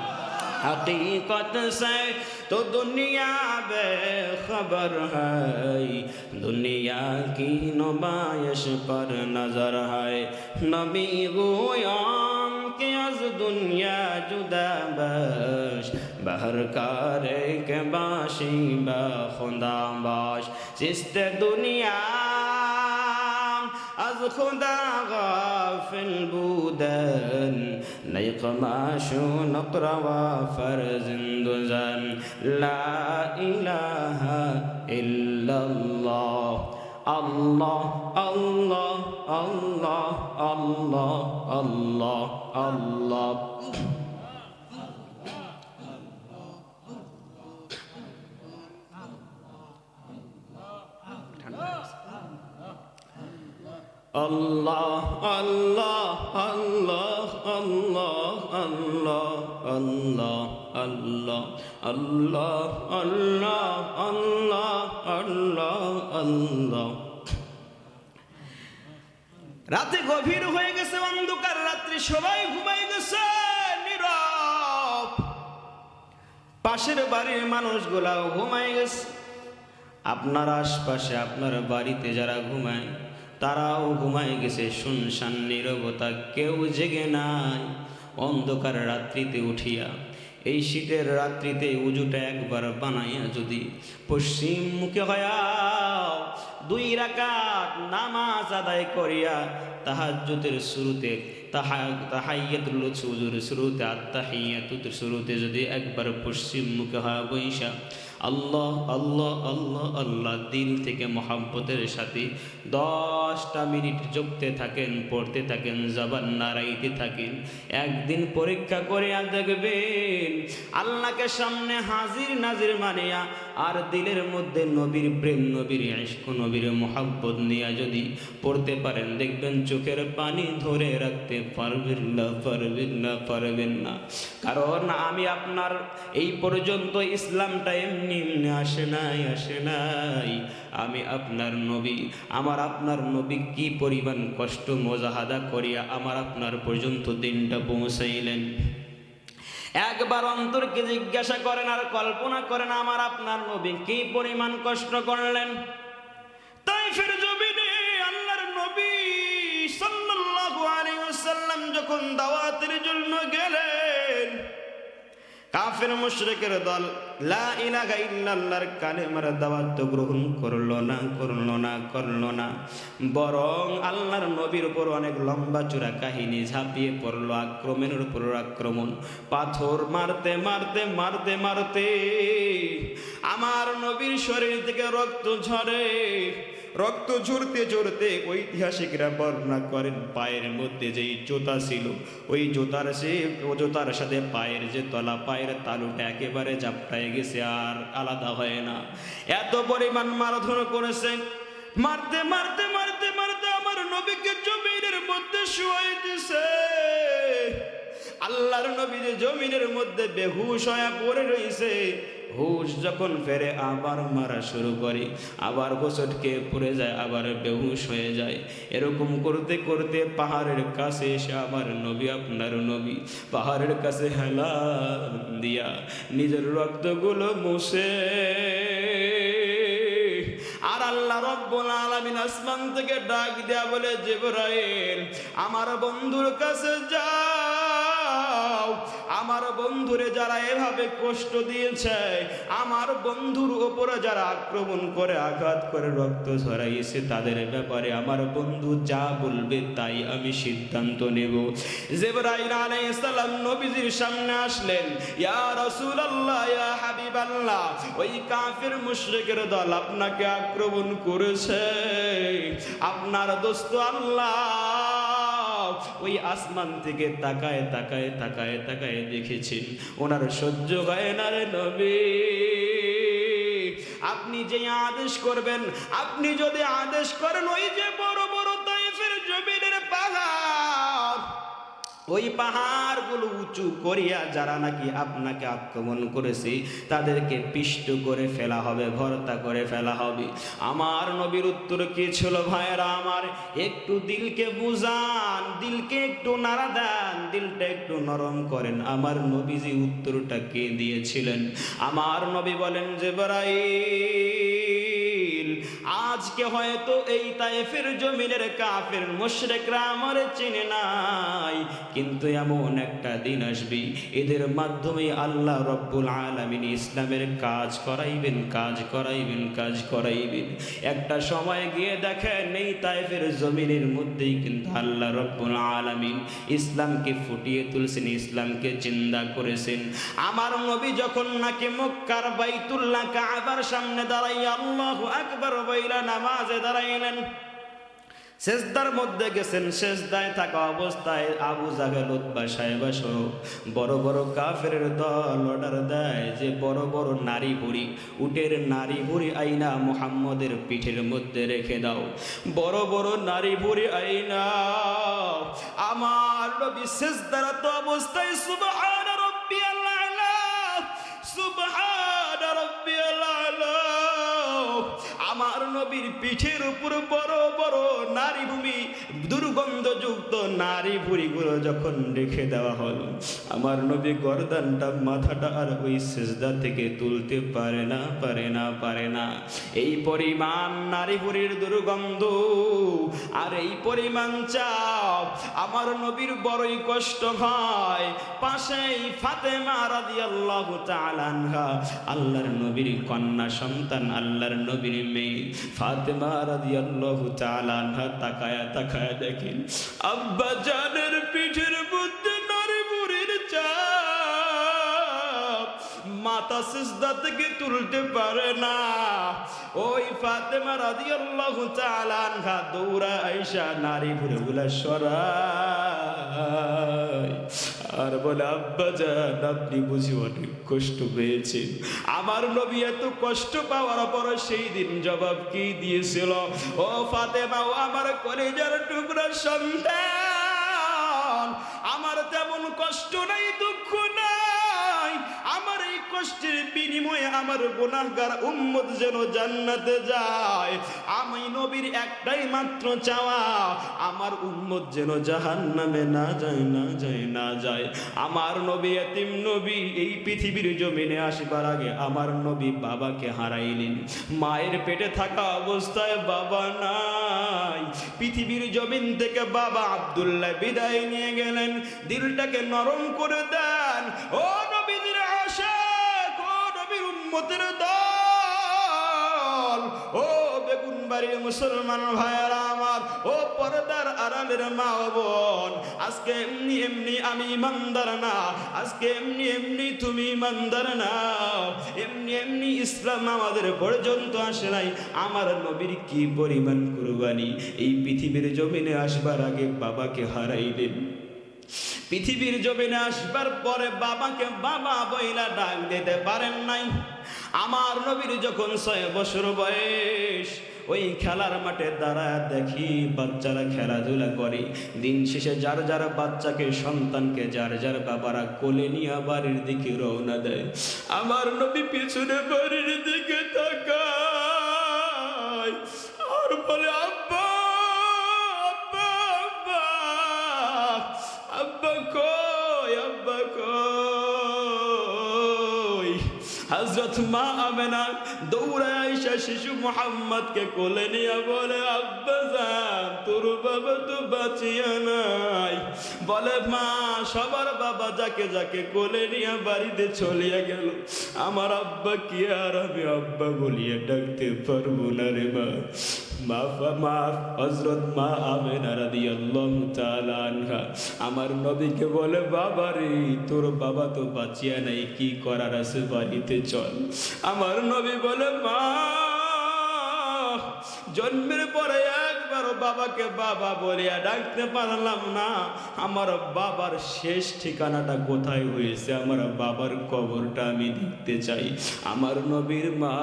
हकीकत से तो दुनिया बेखबर है, दुनिया की नुमाइश पर नजर है, नबी गोयाम के अज दुनिया जुदा बश, बहर कारे के बाशी बा खुदा बाश, जिसते दुनिया از خدا غافل بودن، نیقماشو نقرا و فرزند زن، لا اله الا الله، الله الله الله الله الله الله Allah Allah Allah Allah Allah Allah Allah Allah Allah Allah Allah Allah। রাতে গভীর হয়ে গেছে, অন্ধকার রাত্রি, সবাই ঘুমাই গেছে, নীরব। পাশের বাড়ির মানুষগুলাও ঘুমাই গেছে। আপনার আশপাশে, আপনার বাড়িতে যারা ঘুমায় তারাও ঘুমায় গেছে, শুনশান নীরবতা, কেউ জেগে নাই। অন্ধকার রাত্রিতে উঠিয়া, এই শীতের রাত্রিতে উজুটা একবার বানাইয়া যদি পশ্চিম মুখে হইয়া 2 রাকাত নামাজ আদায় করিয়া তাহাজ্জুদের শুরুতে, তাহাইয়াতুল উজুর শুরুতে, আত্তাহিয়াতুর শুরুতে যদি একবার পশ্চিম মুখে হওয়া বৈশা আল্লাহ আল্লাহ আল্লাহ আল্লাহ দিল থেকে মহাব্বতের সাথে 10টা মিনিট জপতে থাকেন, পড়তে থাকেন, জবান নাড়াইতে থাকেন। একদিন পরীক্ষা করে দেখবেন আল্লাহকে সামনে হাজির নাজির মানিয়া আর দিলের মধ্যে নবীর প্রেম, নবীর ইশক, নবীর মহাব্বত নিয়ে যদি পড়তে পারেন, দেখবেন চোখের পানি ধরে রাখতে পারবেন না, পারবেন না, পারবেন না। কারণ আমি আপনার এই পর্যন্ত ইসলামটা এমনি এমনি আসে নাই, আসে নাই। আমি আপনার নবী, আমার আপনার নবী কি পরিমাণ কষ্ট মোজাহাদা করিয়া আমার আপনার পর্যন্ত দিনটা পৌঁছাইলেন। একবার অন্তরকে জিজ্ঞাসা করেন আর কল্পনা করেন আমার আপনার নবী কি পরিমাণ কষ্ট করলেন। তাইফের জমিনে আল্লাহর নবী সাল্লাল্লাহু আলাইহি ওয়াসাল্লাম যখন দাওয়াতের জন্য গেলেন, কাফের মুশরিকের দল লা ইলাহা ইল্লাল্লাহর কালেমার দাওয়াত তো গ্রহণ করলো না, করলো না, করলো না, বরং আল্লাহর নবীর উপর অনেক লম্বা চূড়া কাহিনী ঝাঁপিয়ে পড়লো, আক্রমণের উপর আক্রমণ, পাথর মারতে মারতে মারতে মারতে আমার নবীর শরীর থেকে রক্ত ঝরে। রক্ত ঝরতে ঝরতে ঐতিহাসিকরা বর্ণনা করেন পায়ের মধ্যে যেই জুতা ছিল, ওই জুতার সাথে পায়ের যে তলা, পায়ের তালুটা একেবারে জাপটায় গেছে, আর আলাদা হয় না। এত পরিমাণ মারধর করেছে। মারতে মারতে মারতে মারতে আমার নবীকে জমিনের মধ্যে শুয়াই দিছে। আল্লাহর নবী যে জমিনের মধ্যে বেহুশ হয়ে পড়ে রয়েছে, হুশ যখন ফেরে আবার মারা শুরু করে, আবার হোঁচটকে পড়ে যায়, আবার বেহুশ হয়ে যায়। এরকম করতে করতে পাহাড়ের কাছে এসে আমার নবী, আপনার নবী পাহাড়ের কাছে হেলা দিয়া নিজের রক্তগুলো মুছে আর আল্লাহ রব্বুল আলামিন আসমান থেকে ডাক দেয়া বলে, জিবরাইল আমার বন্ধুর কাছে যাও। আমার বন্ধুরে যারা এভাবে কষ্ট দিয়েছে, আমার বন্ধুর উপরে যারা আক্রমণ করে আঘাত করে রক্ত ঝরাইছে, তাদের ব্যাপারে আমার বন্ধু যা বলবে তাই আমি সিদ্ধান্ত নেব। জিবরাইল আলাইহিস সালাম নবীজির সামনে আসলেন। ইয়া রাসূলুল্লাহ, ইয়া হাবিবাল্লাহ, ওই কাফির মুশরিকের দল আপনাকে আক্রমণ করেছে। আপনার দোস্ত আল্লাহ ওই আসমান থেকে তাকায় তাকায় তাকায় তাকায় দেখেছেন, ওনার সহ্য হয় না রে নবী। আপনি যে আদেশ করবেন, আপনি যদি আদেশ করেন, ওই যে বড় বড় তাইফের জমিনের পাহাড়, ওই পাহাড়গুলো উঁচু করিয়া যারা নাকি আপনাকে আক্রমণ করেছে তাদেরকে পিষ্ট করে ফেলা হবে, ভর্তা করে ফেলা হবে। আমার নবীর উত্তর কি ছিল? ভাইরা আমার, একটু দিলকে বুঝান, দিলকে একটু নাড়া দেন, দিলটা একটু নরম করেন। আমার নবীজি উত্তরটা কে দিয়েছিলেন? আমার নবী বলেন, জিবরাইল, আজকে হয়তো এই তায়েফের জমিনের কাফের মুশরিকরা আমার চিনে নাই, কিন্তু এমন একটা দিন আসবে এদের মাধ্যমে আল্লাহ রব্বুল আলামিন ইসলামের কাজ করাইবেন, কাজ করাইবেন, কাজ করাইবেন। একটা সময় গিয়ে দেখেন এই তায়েফের জমিনের মধ্যেই কিন্তু আল্লাহ রব্বুল আলামিন ইসলামকে ফুটিয়ে তুলছেন, ইসলামকে জিন্দা করেছেন। আমার নবী যখন নাকি মক্কার বাইতুল্লাহ কাবার সামনে দাঁড়াইয়া আল্লাহু আকবার বইলা নামাজে দাঁড়াইলেন, সেজদার মধ্যে গেছেন, সেজদায় থাকা অবস্থায় আবু জাহেল, উতবা, সাইবা সহ বড় বড় কাফেরের দল অর্ডার দেয় যে বড় বড় নারী ভুঁড়ি, উটের নারী ভুঁড়ি আইনা মুহাম্মদের পিঠের মধ্যে রেখে দাও, বড় বড় নারী ভুঁড়ি আইনা। আমার নবী সেজদারত অবস্থায় সুবহান রাব্বিয়াল আলা, সুবহান রাব্বিয়াল আলা, আমার নবীর পিঠের উপর বড় বড় নারী ভূমি, দুর্গন্ধযুক্ত নারী ভুঁড়িগুলো যখন রেখে দেওয়া হলো, আমার নবী গর্দানটা, মাথাটা আর ওই সেজদা থেকে তুলতে পারে না, পারে না, পারে না। এই পরিমাণ নারী ভুঁড়ির দুর্গন্ধ আর এই পরিমাণ চাপ, আমার নবীর বড়ই কষ্ট হয়। পাশেই ফাতেমা রাদিয়াল্লাহু তাআলা আনহা, আল্লাহর নবীর কন্যা সন্তান, আল্লাহর নবীর মেয়ে ফাতেমা রাদিয়াল্লাহু তাআলা আনহা তাকায়া তাকায়া দেখেন আব্বা জানের পিঠের মধ্যে নারী ভুঁড়ির চাপ, মাথা মাথা সিজদা থেকে তুলতে পারে না। ওই ফাতেমা রাদিয়াল্লাহু তাআলা আনহা দৌড়া আয়েশা নারী ভুরুগুলা সরায় আর বলে, আব্বাজান আপনি বুঝি অনেক কষ্ট পেয়েছেন। আমার নবী এত কষ্ট পাওয়ার পর সেই দিন জবাব কি দিয়েছিল? ও ফাতেমা, ও আমার কলিজার টুকরা সন্তান, আমার তেমন কষ্ট নাই, দুঃখ নাই। আমার এই কষ্টের বিনিময়ে আমার গুনাহগার উম্মত যেন জান্নাতে যায়। আমি নবীর একটাই মাত্র চাওয়া, আমার উম্মত যেন জাহান্নামে না যায়, না যায়, না যায়। আমার নবী এতিম নবী, এই পৃথিবীর জমিনে আসবার আগে আমার নবী বাবাকে হারাইলেন। মায়ের পেটে থাকা অবস্থায় বাবা নাই। পৃথিবীর জমিন থেকে বাবা আব্দুল্লাহ বিদায় নিয়ে গেলেন। দিলটাকে নরম করে দেন ও নবীর আশিক, ও নবীর উম্মতের দল, ও বেগুনবাড়ির মুসলমান ভাইয়েরা আমার, ও পর্দার আড়ালের মা ও বোন, আজকে এমনি এমনি আমি ইমানদার না, আজকে এমনি এমনি তুমি ইমানদার না, এমনি এমনি ইসলাম আমাদের পর্যন্ত আসে নাই। আমার নবীর কি পরিমাণ কুরবানি! এই পৃথিবীর জমিনে আসবার আগে বাবাকে হারাইলেন। পৃথিবীর জমিনে আসবার পরে বাবাকে বাবা বইলা ডাক দিতে পারেন নাই। আমার নবীর যখন 6 বছর বয়স, ওই খেলার মাঠে দাঁড়ায় দেখি বাচ্চারা খেলাধুলা করে। দিন শেষে যার যার বাচ্চাকে, সন্তানকে যার যার বাবারা কোলে নিয়ে বাড়ির দিকে রওনা দেয়। আমার নবী পিছনে বাড়ির দিকে তাকায় আর বলে, আব্বা আব্বা আব্বা আব্বা কই, আব্বা কই? হযরত মা আমেনা দৌড়ায় আয়েশা শিশু মুহাম্মদকে কোলে নিয়ে বলে, আব্বা জান তোর বাবা তো বাঁচিয়া নাই। বলে, মা সবার বাবা যাকে যাকে কোলে নিয়ে বাড়িতে চলিয়া গেল, আমার আব্বা কি আর আমি আব্বা বলিয়া ডাকতে পারবো না রে মা। হযরত মা আমেনা রাদিয়াল্লাহু তাআলা আনহা আমার নবীকে বলে, বাবা রে তোর বাবা তো বাঁচিয়া নাই, কি করার আছে বাড়িতে চল। আমার নবী বলে, মা জন্মের পরে একবার বাবাকে বাবা বলিয়া ডাকতে পারলাম না, আমার বাবার শেষ ঠিকানাটা কোথায় হয়েছে, আমার বাবার কবরটা আমি দেখতে চাই। আমার নবীর মা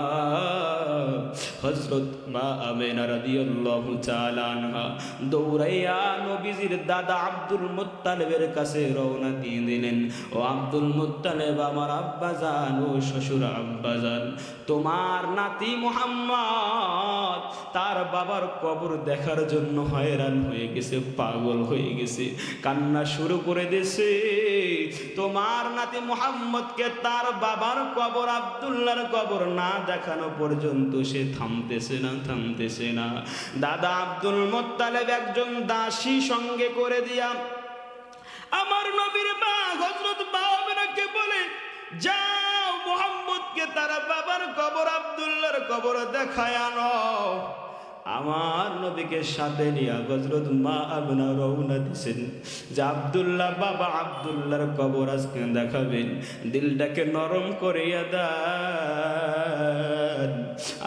হযরত মা আমেনা রাদিয়াল্লাহু তাআলা আনহা দৌড়াইয়া নবীজির দাদা আব্দুল মুত্তালিবের কাছে রওনা দিয়ে দিলেন। ও আব্দুল মুত্তালিব, আমার আব্বা জান, ও শ্বশুর আব্বা জান, তোমার নাতি মুহাম্মদ তার বাবার কবর দেখার জন্য হয়রান হয়ে গেছে, পাগল হয়ে গেছে, কান্না শুরু করে দিয়েছে। তোমার নাতি মুহাম্মদকে তার বাবার কবর, আব্দুল্লাহর কবর না দেখানো পর্যন্ত সে থামতেছে না, থামতেছে না। দাদা আব্দুল মুত্তালিব একজন দাসী সঙ্গে করে দিয়া আমার নবীর মা হযরত মা আমেনাকে বলে, যাও মুহাম্মদকে তার বাবার কবর, আব্দুল্লাহর কবর দেখায় আনো। আমার নবীকে সাথে নিয়ে হযরত মা আমেনা রওনা দিয়েছেন যে আব্দুল্লাহ, বাবা আব্দুল্লাহর কবর আজকে দেখাবেন, দিলটাকে নরম করিয়া দেন।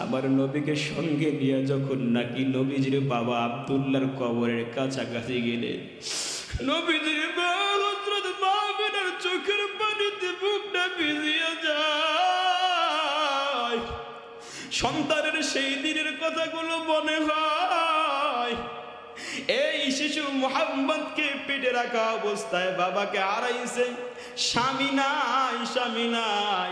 আমার নবীকে সঙ্গে নিয়ে যখন নাকি নবীজির বাবা আব্দুল্লাহর কবরের কাছাকাছি গেলেন, নবীজির মা হযরত মা আমেনার চোখের পানিতে বুকটা ভিজিয়া যায়। সন্তানের সেই দিনের কথাগুলো মনে হয়। এই শিশু মুহাম্মদকে পেটে রাখা অবস্থায় বাবাকে হারাইছে, স্বামী নাই, স্বামী নাই।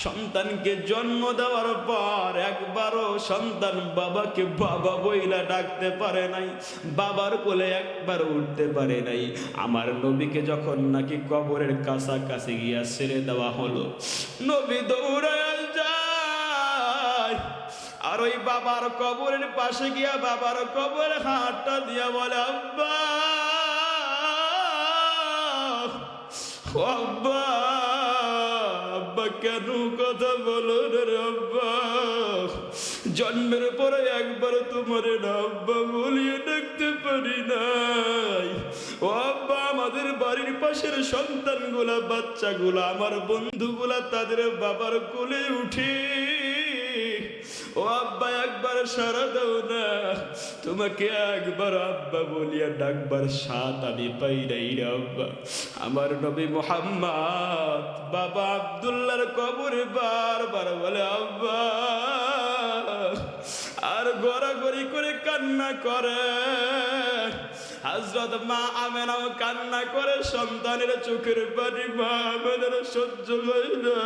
সন্তানকে জন্ম দেওয়ার পর একবারও সন্তান বাবাকে বাবা বইলা ডাকতে পারে নাই, বাবার কোলে একবার উঠতে পারে নাই। আমার নবীকে যখন নাকি কবরের কাছাকাছি গিয়া ছেড়ে দেওয়া হলো, নবী দৌড়ায় যায় আর ওই বাবার কবরের পাশে গিয়া বাবার কবরে হাতটা দিয়া বলে, আব্বা আব্বা আব্বা কেন কথা বলো রে আব্বা? জন্মের পরে একবার তোমার আব্বা বলিয়ে ডাকতে পারি নাই। ও আব্বা, আমাদের বাড়ির পাশের সন্তানগুলা, বাচ্চাগুলা, আমার বন্ধুগুলা তাদের বাবার কোলে উঠে, ও আব্বা একবার সারা দাও না। তোমাকে একবার আব্বা বলিয়া ডাকবার সাথ আমি পাই নাই রে আব্বা। আমার নবী মুহাম্মদ বাবা আব্দুল্লাহর কবরে বারবার বলে আব্বা, আর গড়াগড়ি করে কান্না করে। হযরত মা আমেনাও কান্না করে, সন্তানের চোখের পানি মা আমেনার সহ্য হয় না।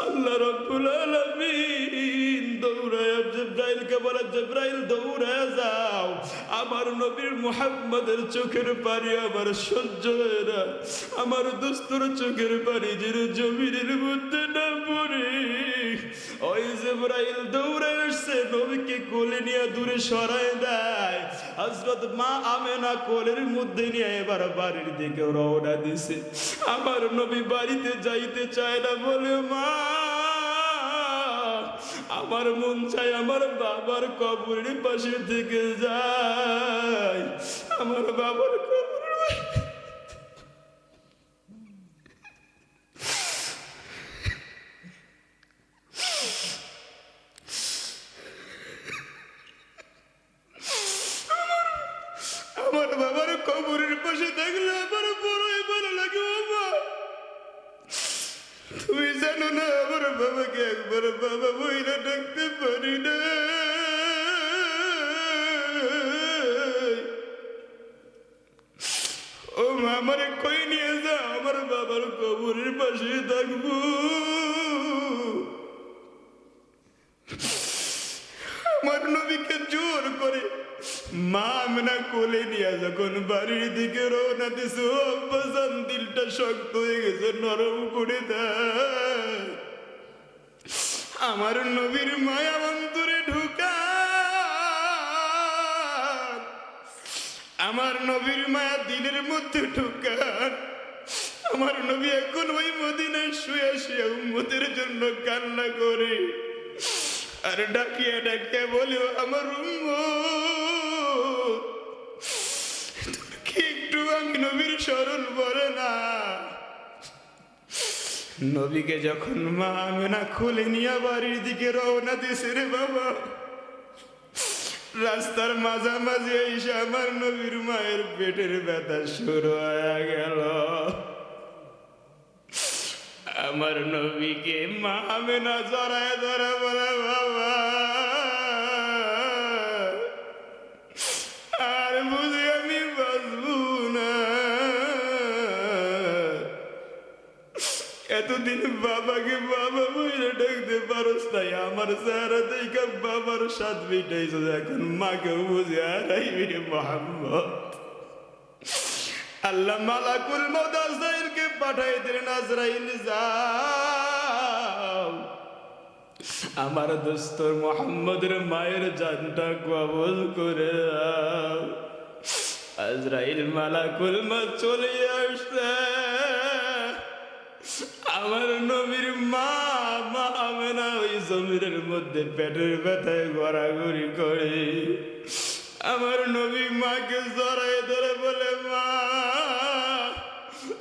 আল্লাহ রাব্বুল আলামিন দৌড়ায় জিবরাইলকে বলে, জিবরাইল দৌড়ায় যাও, আমার নবীর মুহাম্মদের চোখের পানি আমার সহ্য হয় না। আমার দোস্তর চোখের পানি যেন জমিনের মধ্যে না পড়ে। ওই জিবরাইল দৌড়ায় আসছে, নবীকে কোলে নিয়ে দূরে সরায় দেয়। হযরত মা আমেনা কোলের মধ্যে নিয়ে এবার বাড়ির দিকে রওনা দিছে। আমার নবী বাড়িতে যাইতে চায় না, বলে মা আমার মন চায় আমার বাবার কবরের পাশে থেকে যায়, আমার বাবার কবর। আমার বাবার কবরের পাশে থাকলে আমার বড়ই ভালো লাগে। বাবা তুমি জানো না, আমার বাবাকে একবার বাবা বইরা ডাকতে পারি না। ও মা, আমারে কই নিয়ে যা, আমার বাবার কবরের পাশে থাকবো। আমার নবীকে জোর করে মা আমেনা কোলে নিয়ে যখন বাড়ির দিকে রওনা দিছে, ও আব্বাজান দিলটা শক্ত হয়ে গেছে, নরম করে দেয়। আমার নবীর মায়া অন্তরে ঢুকা, আমার নবীর মায়া দিলের মধ্যে ঢুকান। আমার নবী এখন ওই মদিনায় শুয়ে শুয়ে উম্মতের জন্য কান্না করে, আর ডাকিয়া ডাকিয়া বলে, আমার উম্মত কি একটু আমি নবীর স্মরণ পড়ে না। নবীকে যখন মা আমেনা খুলে নিয়ে বাড়ির দিকে রওনা দিছে রে বাবা, রাস্তার মাঝামাঝি এসে আমার নবীর মায়ের পেটের ব্যথা শুরু হয়ে গেল। আমার নবীকে মা আমেনা জড়ায় ধরে বলে, বাবা আর বুঝি আমি বাঁচবো না। এতদিন বাবাকে বাবা বইলে ডাকতে পারস তাই আমার চেহারা দেখে বাবার স্বাদ মিটাইছ, এখন মাকেও বুঝে হারাইবি রে মুহাম্মদ। আল্লাহ মালাকুল মউত আজরাইলকে পাঠাই দিলেন, আজরাইল যাও আমার দোস্ত মুহাম্মদের মায়ের জানটা কবজ করে দাও। আজরাইল মালাকুল মউত চলে আসছে। আমার নবীর মা আমেনা ওই জমিনের মধ্যে পেটের ব্যথায় ঘোরাঘুরি করে। আমার নবী মাকে জড়ায় ধরে বলে, মা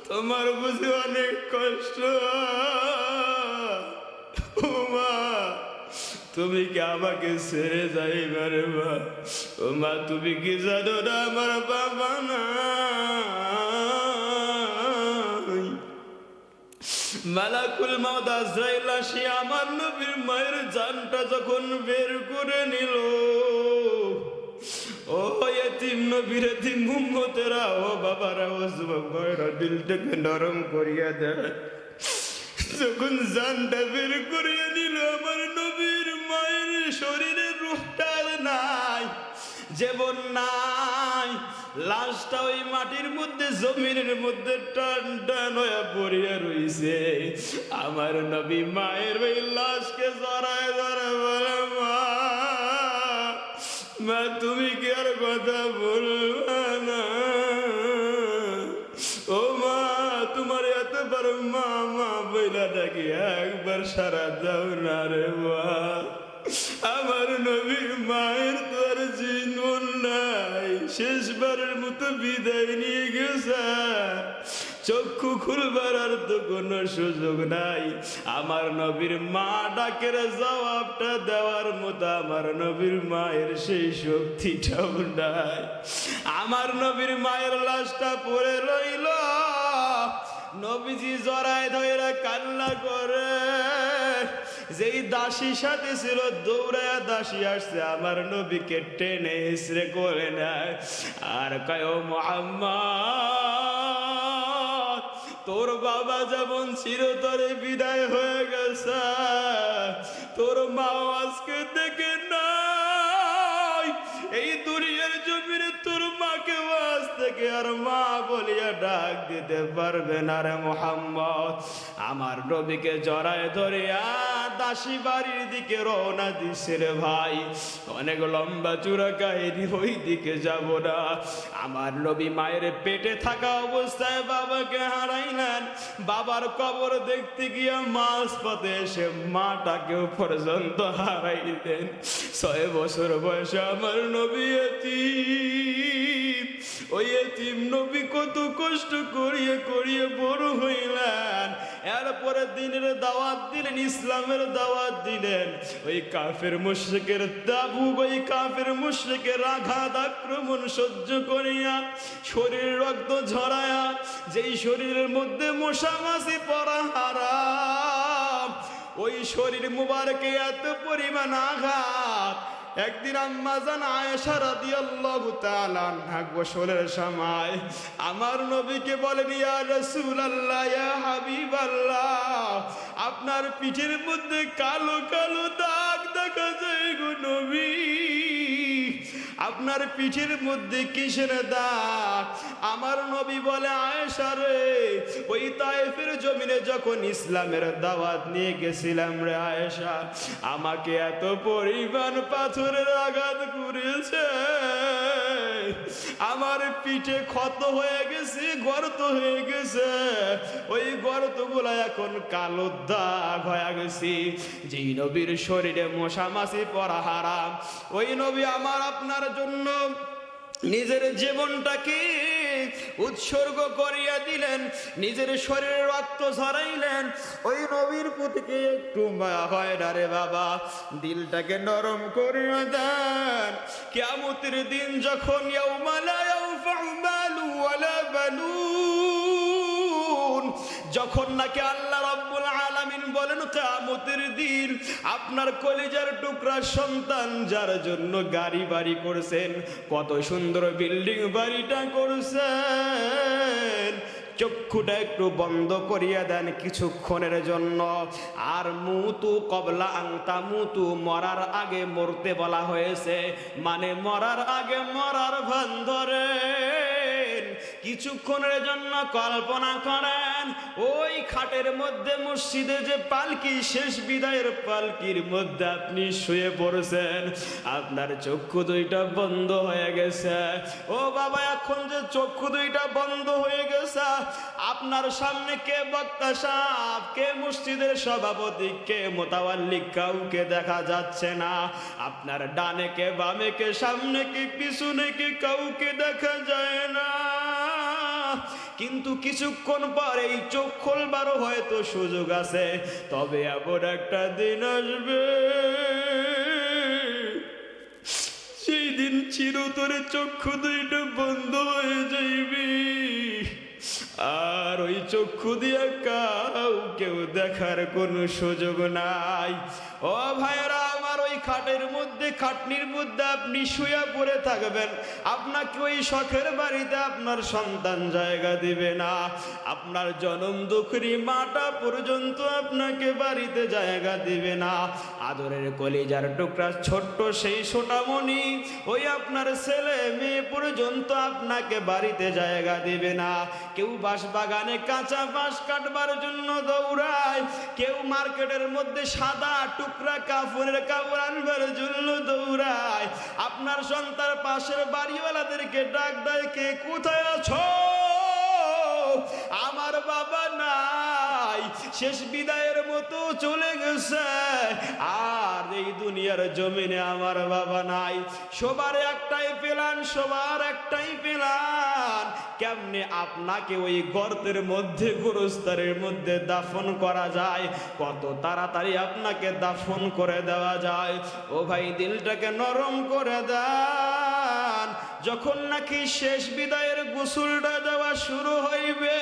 তোমার বুঝি অনেক কষ্ট। ও মা, তুমি কি আমাকে ছেড়ে যাইবার মা? ও মা, তুমি কি জানো না আমার বাবা না? মালাকুল মউত আজরাইল আসি আমার নবীর মায়ের জানটা যখন বের করে নিল, ও এতিম নবীর এতিম উম্মতেরা, ও বাবারা, ও যুবক ভাইরা, দিলটাকে নরম করিয়া দেয়। যখন জানটা বের করিয়া নিল, আমার নবীর মায়ের শরীরে রূহটা নাই, জীবন নাই। লাশটা ওই মাটির মধ্যে, জমিনের মধ্যে টান টান হয়ে পড়িয়া রইছে। আমার নবী মায়ের ওই লাশকে জড়ায় ধরে বলে, মা তুমি কি আর কথা বলবা না? ও মা, তোমার এত বড় মা মা বইলা ডাকি একবার সারা দাও না রে মা। শেষবারের মতো বিদায় নিয়ে গেছে, চক্ষু খুলবার আর তো কোনো সুযোগ নাই। আমার নবীর মা ডাকের জবাবটা দেওয়ার মতো আমার নবীর মায়ের সেই শক্তিটাও নাই। আমার নবীর মায়ের লাশটা পড়ে রইল, নবীজি জড়ায় ধরে কান্না করে। যেই দাসী সাথে ছিল দৌড়ায় দাসী আসছে, আমার নবীকে টেনে হিসড়ে করে নেয় আর কয়, ও মুহাম্মদ, তোর বাবা যেমন চিরতরে বিদায় হয়ে গেছে, তোর মাও আজকে দেখে নাই। এই দুনিয়ার জমিনে তোর মাকে আজ থেকে আর মা বলিয়া ডাক দিতে পারবে না রে মুহাম্মদ। আমার নবীকে জড়ায় ধরিয়া দাসী বাড়ির দিকে রওনা দিছে রে ভাই। অনেক লম্বা চূড়া কাহিনী, ওই দিকে যাব না। আমার নবী মায়ের পেটে থাকা অবস্থায় বাবাকে হারাইলেন। বাবার কবর দেখতে গিয়া মাঝ পথে এসে মাটাকেও পর্যন্ত হারাইলেন। 6 বছর বয়সে আমার নবী এতিম। ওই এতিম নবী কত কষ্ট করিয়ে করিয়ে বড় হইলেন। এরপরে দিনের দাওয়াত দিলেন, ইসলামের দাওয়াত দিলেন। ওই কাফের মুশরিকের তাবুক, ওই কাফের মুশরিকের আঘাত আক্রমণ সহ্য করিয়া শরীর রক্ত ঝরায়া, যেই শরীরের মধ্যে মশা মাছি পড়া হারাম, ওই শরীর মুবারকে এত পরিমাণ আঘাত। একদিন আম্মা জান আয়েশা রাদিয়াল্লাহু তাআলা আনহা গোসলের সময় আমার নবীকে বলেন, ইয়া রাসূলুল্লাহ, ইয়া হাবিবাল্লাহ, আপনার পিঠের মধ্যে কালো কালো দাগ দেখা যায় গো নবী। আপনার পিঠের মধ্যে কিসের দাগ? আমার নবী বলে, আয়েশা রে, ওই তায়েফের জমিনে যখন ইসলামের দাওয়াত নিয়ে গেছিলাম রে আয়েশা, আমাকে এত পরিমাণ পাথরের আঘাত করেছে, আমার পিঠে ক্ষত হয়ে গেছে, গর্ত হয়ে গেছে। ওই গর্তগুলা এখন কালো দাগ হয়ে গেছে। যেই নবীর শরীরে মশা মাছি পড়া হারাম, ওই নবী আমার আপনার জন্য নিজের জীবনটাকে উৎসর্গ করিয়া দিলেন, নিজের শরীরে রক্ত ঝরাইলেন। ওই নবীর প্রতি একটু মায়া হয় না রে বাবা? দিলটাকে নরম করিয়া দেন। কিয়ামতের দিন যখন ইয়াউমা লা ইয়ানফাউ মালু ওয়ালা বানুন, যখন নাকি আল্লাহ রাব্বুল আলামিন বলেন কিয়ামতের দিন আপনার কলিজার টুকরা সন্তান যার জন্য গাড়ি বাড়ি করেছেন, কত সুন্দর বিল্ডিং বাড়িটা করেছেন, চক্ষুটা একটু বন্ধ করিয়া দেন কিছুক্ষণের জন্য। আর মুতু কবলা আংতা মুতু, মরার আগে মরতে বলা হয়েছে, মানে মরার আগে মরার ভান ধরেন। কিছুক্ষণের জন্য কল্পনা করেন, ওই খাটের মধ্যে মসজিদে যে পালকি, শেষ বিদায়ের পালকির মধ্যে আপনি শুয়ে পড়েছেন, আপনার চক্ষু দুইটা বন্ধ হয়ে গেছে। ও বাবা, এখন যে চক্ষু দুইটা বন্ধ হয়ে গেছে, আপনার সামনে কে বক্তা সাহেব, কে মসজিদের সভাপতি, কে মোতাওয়াল্লি, কাউকে দেখা যাচ্ছে না। আপনার ডানে কে, বামে কে, সামনে কে, পিছনে কে, কাউকে দেখা যায় না। কিন্তু কিছুক্ষণ পরে এই চোখ খোলবারও হয়তো সুযোগ আছে। তবে এমন একটা দিন আসবে, সেই দিন চিরতরে চক্ষু দুইটা বন্ধ হয়ে যাইবে, আর ওই চক্ষু দিয়া কাউকেও দেখার কোনো সুযোগ নাই। ও ভাইরা আমার, ওই খাটের মধ্যে, খাটনির মধ্যে আপনি শুয়ে পড়ে থাকবেন। আপনাকে ওই শখের বাড়িতে আপনার সন্তান জায়গা দিবে না। আপনার জনম দুঃখী মাটা পর্যন্ত আপনাকে বাড়িতে জায়গা দিবে না। আদরের কলিজার টুকরা ছোট্ট সেই সোনামণি, ওই আপনার ছেলে মেয়ে পর্যন্ত আপনাকে বাড়িতে জায়গা দিবে না। কেউ বাঁশ বাগানে কাঁচা বাঁশ কাটবার জন্য দৌড়ায়, কেউ মার্কেটের মধ্যে সাদা টুকরা কাপড়ের কাপড় আনবার জন্য দৌড়ায়। আপনার সন্তান পাশের বাড়িওয়ালাদেরকে ডাক দেয়, কে কোথায় আছো? আমার বাবা নাই, শেষ বিদায়ের মতো চলে গেছে। আর এই দুনিয়ার জমিনে আমার বাবা নাই। সবার একটাই প্ল্যান, সবার একটাই প্ল্যান, কেমনে আপনাকে ওই গর্তের মধ্যে, গোরস্থানের মধ্যে দাফন করা যায়, কত তাড়াতাড়ি আপনাকে দাফন করে দেওয়া যায়। ও ভাই, দিলটাকে নরম করে দেন। যখন নাকি শেষ বিদায়ের গোসলটা দেওয়া শুরু হইবে,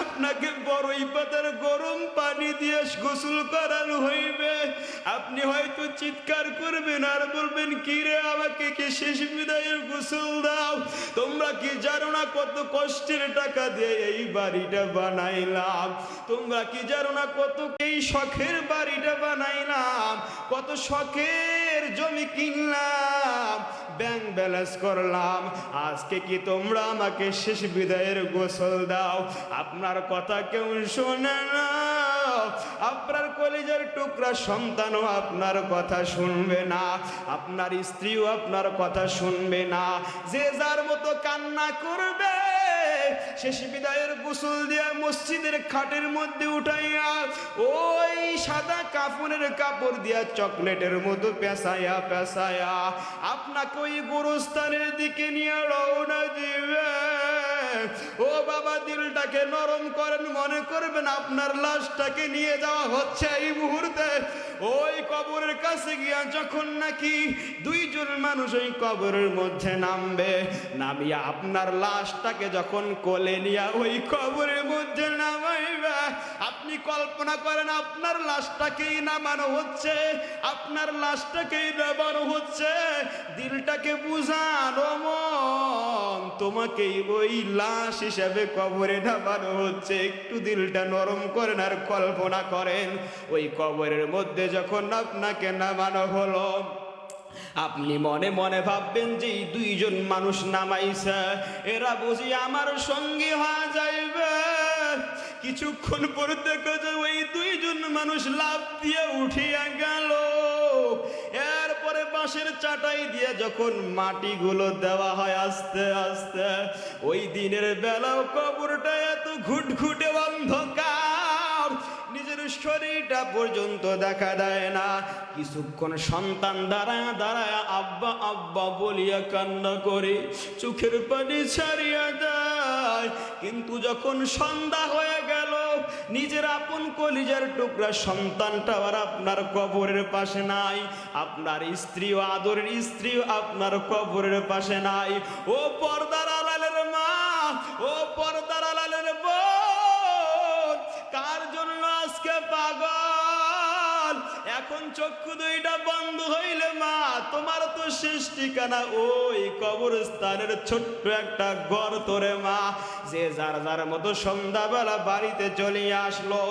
আপনাকে বড়ই পাতার গরম পানি দিয়ে গোসল করানো হইবে। আপনি হয়তো চিৎকার করবেন আর বলবেন, কি রে, আমাকে কি শেষ বিদায়ের গোসল দাও? তোমরা কি জানো না কত কষ্টের টাকা দিয়ে এই বাড়িটা বানাইলাম? তোমরা কি জানো না কত এই শখের বাড়িটা বানাইলাম, কত শখের জমি কিনলাম, ব্যাংক ব্যালেন্স করলাম। আজকে কি তোমরা আমাকে শেষ বিদায়ের গোসল দাও? আপনার কথা কেউ শোনে না। আপনার কলিজার টুকরা সন্তানও আপনার কথা শুনবে না, আপনার স্ত্রীও আপনার কথা শুনবে না। যে যার মতো কান্না করবে। শেষ বিদায়ের গোসল দিয়া মসজিদের খাটের মধ্যে উঠাইয়া ওই সাদা কাফনের কাপড় দিয়া চকলেটের মতো পেঁচাইয়া পেঁচাইয়া আপনাকে ওই গোরস্থানের দিকে নিয়ে রওনা দিবে। ও বাবা, দিলটাকে নরম করেন, মনে করবেন আপনার লাশটাকে নিয়ে যাওয়া হচ্ছে এই মুহূর্তে। ওই কবরের কাছে গিয়া যখন নাকি দুইজন মানুষ ওই কবরের মধ্যে নামবে, নামিয়া আপনার লাশটাকে যখন কোলে নিয়া ওই কবরের মধ্যে নামাইবে, আপনি কল্পনা করেন আপনার লাশটাকেই নামানো হচ্ছে, আপনার লাশটাকেই নামানো হচ্ছে। দিলটাকে বুঝানো, মন তোমাকেই ওই লাশ হিসাবে কবরে নামানো হচ্ছে। একটু দিলটা নরম করেন আর কল্পনা করেন, ওই কবরের মধ্যে যখন আপনাকে নামানো হলো, আপনি মনে মনে ভাববেন যে এই দুইজন মানুষ নামাইছে, এরা বুঝি আমার সঙ্গী হয়ে যাইবে। কিছুক্ষণ পরে দেখো যে ওই দুইজন মানুষ লাফ দিয়ে উঠিয়া গেল। এরপরে বাঁশের চাটাই দিয়ে যখন মাটিগুলো দেওয়া হয় আস্তে আস্তে, ওই দিনের বেলাও কবরটা এত ঘুটঘুটে অন্ধকার, নিজের শরীরটা পর্যন্ত দেখা দেয় না। কিছুক্ষণ সন্তান দাঁড়ায় দাঁড়ায় আব্বা আব্বা বলিয়া কান্না করে চোখের পানি ছাড়িয়া যায়। কিন্তু যখন সন্ধ্যা হয়ে গেল, নিজের আপন কলিজার টুকরা সন্তানটা আর আপনার কবরের পাশে নাই, আপনার স্ত্রীও, আদরের স্ত্রীও আপনার কবরের পাশে নাই। ও পর্দার আড়ালের মা, ও পর্দার আড়ালের বোন, কার জন্য আজকে পাগল? এখন চক্ষু দুইটা বন্ধ হইলে মা, তোমার তো শেষ ঠিকানা ওই কবরস্থানের ছোট্ট একটা গর্তরে মা। যে যার যার মতো সন্ধ্যাবেলা বাড়িতে চলে আসলো,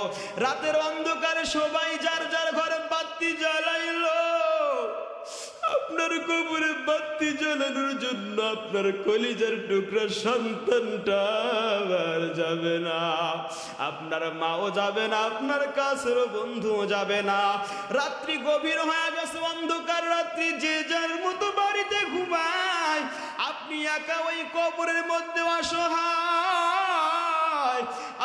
রাতের অন্ধকারে সবাই যার যার ঘরে বাতি জ্বালাইলো। আপনার কবরে বাতি জ্বালানোর জন্য আপনার কলিজার টুকরা সন্তানটা আর যাবে না, আপনার মাও যাবে না, আপনার কাছের বন্ধুও যাবে না। রাত্রি গভীর হয়ে গেছে, অন্ধকার রাত্রি, যে যার মতো বাড়িতে ঘুমায়। আপনি একা ওই কবরের মধ্যে অসহায়।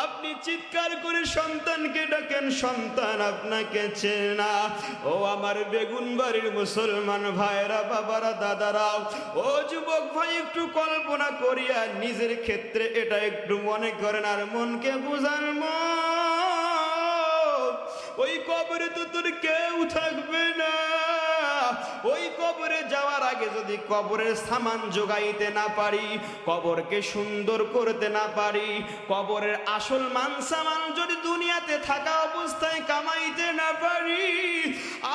আপনি চিৎকার করে সন্তানকে ডাকেন, সন্তান আপনাকে চেনে না। ও আমার বেগুন বাড়ির মুসলমান ভাইরা, বাবারা, দাদারাও, ও যুবক ভাই, একটু কল্পনা করিয়া নিজের ক্ষেত্রে এটা একটু মনে করেন আর মনকে বুঝান। ওই কবরে তো তোর কেউ থাকবে না। ওই কবরে যাওয়ার আগে যদি কবরের সামান জোগাইতে না পারি, কবরকে সুন্দর করতে না পারি, কবরের আসল মান সামান যদি দুনিয়াতে থাকা অবস্থায় কামাইতে না পারি,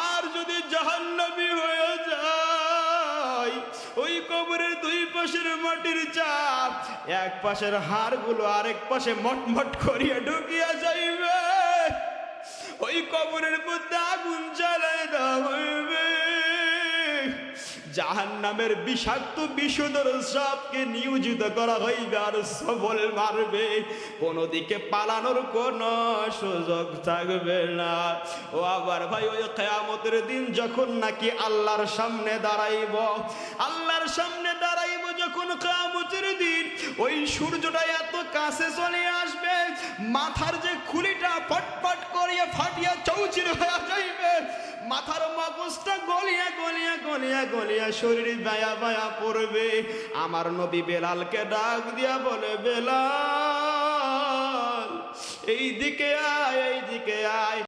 আর যদি জাহান্নামী হয়ে যায়, ওই কবরের দুই পাশের মাটির চাপ, এক পাশের হাড়গুলো আরেক পাশে মটমট করিয়া ঢুকিয়া যাইবে। ওই কবরের মধ্যে আগুন জ্বালায় দেওয়া হইবে। জাহান্নামের বিষাক্ত বিষধর সাপকে নিয়োজিত করা হইবে আর সবল মারবে। কোনো দিকে পালানোর কোনো সুযোগ থাকবে না। ও আবার ভাই, ওই কিয়ামতের দিন যখন নাকি আল্লাহর সামনে দাঁড়াইব, আল্লাহর সামনে দাঁড়াইব যখন কিয়ামতের দিন, ওই সূর্যটা এত কাছে চলে আসবে, মাথার যে খুলিটা ফটফট করিয়া ফাটিয়া চৌচির হয়ে যাইবে, মাথার মগজটা গলিয়া গলিয়া গলিয়া গলিয়া শরীর বায়া বায়া পড়বে। আমার নবী বেলালকে ডাক দিয়া বলে, বেলাল এইদিকে আয়, এইদিকে আয়।